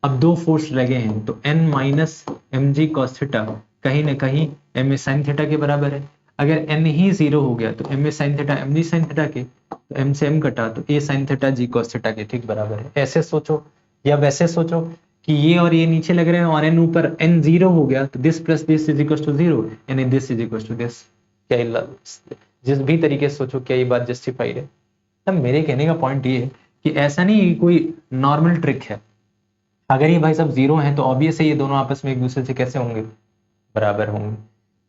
अब दो फोर्स लगे हैं तो एन माइनस एम जी कॉस थीटा कहीं ना कहीं एम ए साइन थीटा के बराबर है। अगर एन ही जीरो हो गया तो M A sine theta M G sine theta के, तो एम से एम कटा तो A sine theta G cos theta के ठीक बराबर है। ऐसे सोचो या वैसे सोचो कि ये और ये नीचे लग रहे हैं और एन ऊपर, एन जीरो हो गया तो this plus this is equal to zero, यानी this is equal to this. क्या जिस भी तरीके से सोचो क्या ये बात जस्टिफाइड है? तब मेरे कहने का पॉइंट ये है कि ऐसा नहीं कोई नॉर्मल ट्रिक है, अगर ये भाई सब जीरो हैं तो ऑब्वियस है ये दोनों आपस में एक दूसरे से कैसे होंगे? बराबर होंगे।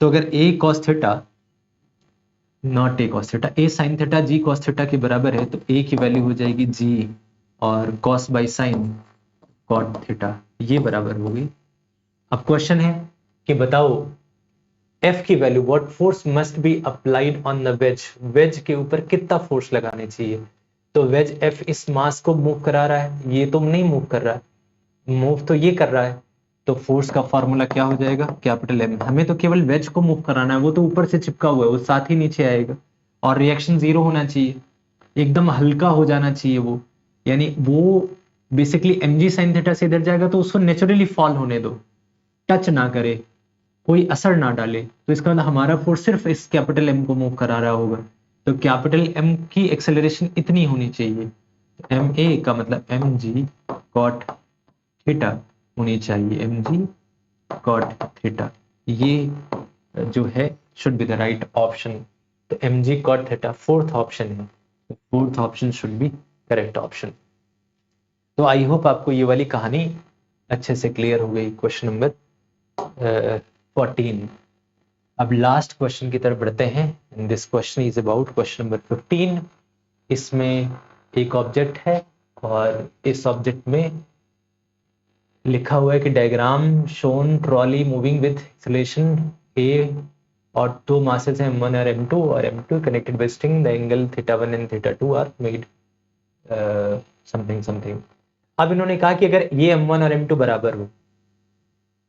तो अगर a cos theta naught a cos theta, a sin theta g cos theta के बराबर है तो a की वैल्यू हो जाएगी g और cos by sine cot theta, ये बराबर होगी। अब क्वेश्चन है कि बताओ F की value, what force must be applied on the wedge, wedge के ऊपर कितना फोर्स लगाने चाहिए? तो वेज F इस मास को मूव करा रहा है, ये तो नहीं मूव कर रहा है, मूव तो ये कर रहा है, तो फोर्स का फॉर्मूला क्या हो जाएगा? Capital M। हमें तो केवल वेज को मूव कराना है, वो तो ऊपर से चिपका हुआ है, वो साथ ही नीचे आएगा और रिएक्शन जीरो होना चाहिए, एकदम हल्का हो जाना चाहिए वो, यानी वो बेसिकली mg sin थीटा से इधर जाएगा तो उसको नेचुरली फॉल होने दो, टच ना करे, कोई असर ना डाले, तो इसका मतलब हमारा फोर्स सिर्फ इस कैपिटल M को मूव करा रहा होगा, तो कैपिटल M की एक्सेलरेशन इतनी होनी चाहिए, एम ए का मतलब एम जी कॉट थीटा होनी चाहिए, एम जी कॉट थीटा, ये जो है should be the right option. तो m g cot theta fourth option है, fourth option should be correct option. तो आई होप आपको ये वाली कहानी अच्छे से क्लियर हो गई। Question number 14। अब लास्ट क्वेश्चन की तरफ बढ़ते हैं। This question is about question number 15। इसमें एक ऑब्जेक्ट है और इस ऑब्जेक्ट में लिखा हुआ है कि diagram shown trolley moving with acceleration a और दो मासेस हैं m1 और m2 और m2 connected by string, the angle θ1 and θ2 are made something something. अब इन्होंने कहा कि अगर ये m1 और m2 बराबर हो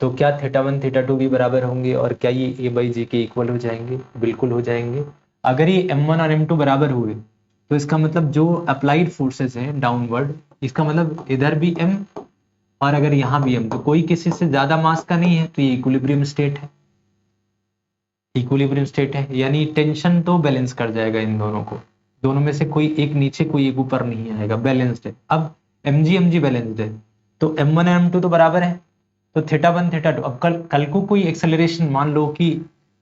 तो क्या थीटा 1 थीटा 2 भी बराबर होंगे और क्या ये ए बाई जी के इक्वल हो जाएंगे? बिल्कुल हो जाएंगे। अगर ये m1 और m2 बराबर हुए तो इसका मतलब जो अप्लाइड फोर्सेस हैं डाउनवर्ड, इसका मतलब इधर भी m और अगर यहाँ भी m, तो कोई किसी से ज्यादा मास का नहीं है, तो ये इक्विलिब्रियम स्टेट है। इक्विलिब्रियम स्टेट है यानी टेंशन तो बैलेंस कर जाएगा इन दोनों को, दोनों में से कोई एक नीचे कोई एक ऊपर नहीं आएगा, बैलेंस्ड है। अब mg बैलेंस्ड है तो m1 और m2 तो बराबर है, तो थीटा 1 थीटा 2। अब कल को कोई एक्सेलरेशन मान लो कि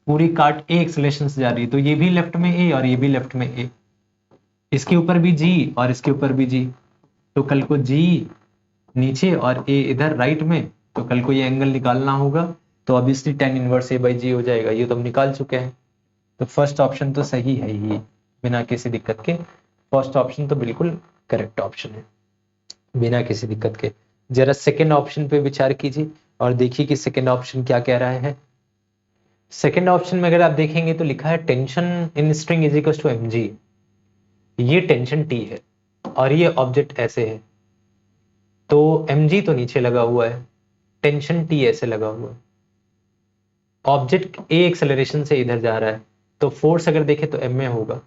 पूरी काट ए एक्सेलरेशन से जा रही है, तो ये भी लेफ्ट में ए और ये भी लेफ्ट में ए, इसके ऊपर भी जी और इसके ऊपर भी जी, तो कल को जी नीचे और ए इधर राइट में, तो कल को ये एंगल निकालना होगा तो obviously tan inverse A by g हो जाएगा। ये तो हम निकाल चुके हैं, तो फर्स्ट ऑप्शन तो सही है ये बिना किसी दिक्कत के। फर्स्ट ऑप्शन तो बिल्कुल करेक्ट ऑप्शन है बिना किसी दिक्कत के। जरा सेकेंड ऑप्शन पे विचार कीजिए और देखिए कि सेकेंड ऑप्शन क्या कह रहा है। सेकेंड ऑप्शन में अगर आप देखेंगे तो लिखा है tension in string is equal to mg। ये टेंशन T है और ये ऑब्जेक्ट ऐसे है, तो mg तो नीचे लगा हुआ है, टेंशन T ऐसे लगा हुआ है, ऑब्जेक्ट a एक्सेलरेशन से इधर जा रहा है, तो फोर्स अगर देखें तो m में होगा।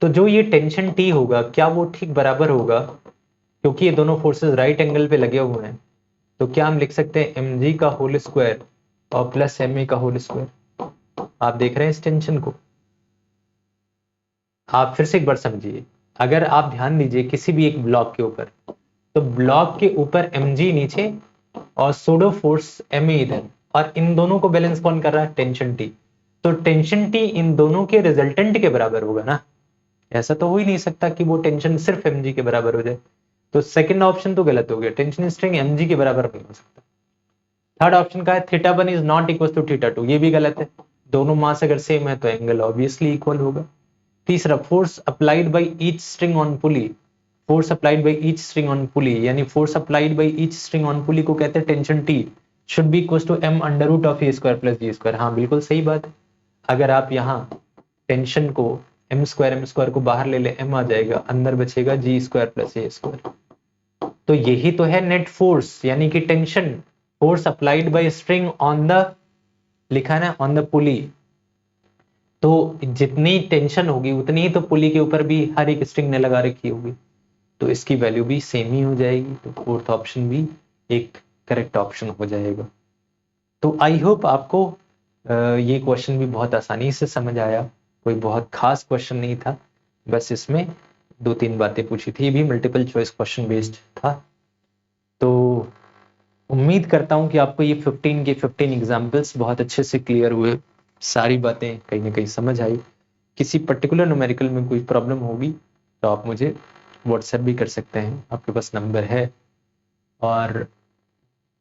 तो जो ये टेंशन T होगा क्या वो ठीक बराबर होगा, क्योंकि ये दोनों फोर्सेस राइट एंगल पे लगे हुए हैं, तो क्या हम लिख सकते हैं mg का होल स्क्वायर और प्लस ma का होल स्क्वायर। आप देख रहे हैं इस टेंशन को, आप फिर से एक बार समझिए। अगर आप ध्यान दीजिए किसी भी एक ब्लॉक के ऊपर, तो ब्लॉक के ऊपर mg नीचे और सोडो फोर्स ma इधर, और इन दोनों को बैलेंस कौन कर रहा है? Tension T। तो टेंशन T इन दोनों के रिजल्टेंट के बराबर होगा ना, ऐसा तो हो ही नहीं सकता कि वो टेंशन सिर्फ mg के बराबर हो जाए। तो सेकंड ऑप्शन तो गलत हो गया, टेंशन स्ट्रिंग mg के बराबर नहीं हो सकता। थर्ड ऑप्शन का है theta 1 is not equal to theta 2, ये भी गलत है, दोनों मास अगर सेम है तो एंगल ऑब्वियसली इक्वल होगा। तीसरा, force applied by each string on pulley, force applied by each string on pulley, यानी force applied by each string on pulley को कहते हैं tension T should be equal to m under root of a square plus b square. हाँ बिल्कुल सही बात है, अगर आप यहाँ टेंशन को m स्क्वायर को बाहर ले ले m आ जाएगा, अंदर बचेगा g square plus a square. तो यही तो है नेट फोर्स, यानी कि tension, force applied bye string on the, लिखा है ना ऑन द पुली, तो जितनी टेंशन होगी उतनी ही तो पुली के ऊपर भी हर एक स्ट्रिंग ने लगा रखी होगी, तो इसकी वैल्यू भी सेम ही हो जाएगी, तो फोर्थ ऑप्शन भी एक करेक्ट ऑप्शन हो जाएगा। तो आई होप आपको ये क्वेश्चन भी बहुत आसानी से समझ आया, कोई बहुत खास क्वेश्चन नहीं था, बस इसमें 2-3 बातें पूछी थी, ये भी मल्टीपल चॉइस क्वेश्चन बेस्ड था। तो उम्मीद करता हूं कि आपको ये 15 के 15 एग्जाम्पल्स बहुत अच्छे से क्लियर हुए, सारी बातें कहीं ना कहीं समझ आई। किसी पर्टिकुलर न्यूमेरिकल में कोई प्रॉब्लम होगी तो आप मुझे व्हाट्सएप भी कर सकते हैं, आपके पास नंबर है, और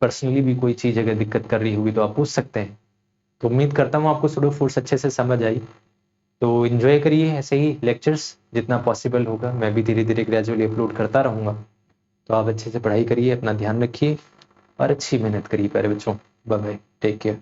पर्सनली भी कोई चीज़ अगर दिक्कत कर रही होगी तो आप पूछ सकते हैं। तो उम्मीद करता हूँ आपको सुडो फोर्स अच्छे से समझ आई, तो एंजॉय करिए ऐसे ही लेक्चर्स जितना पॉसिबल होगा, मैं भी धीरे धीरे ग्रेजुअली अपलोड करता रहूँगा। तो आप अच्छे से पढ़ाई करिए, अपना ध्यान रखिए और अच्छी मेहनत करिए प्यारे बच्चों। Bye bye, take care.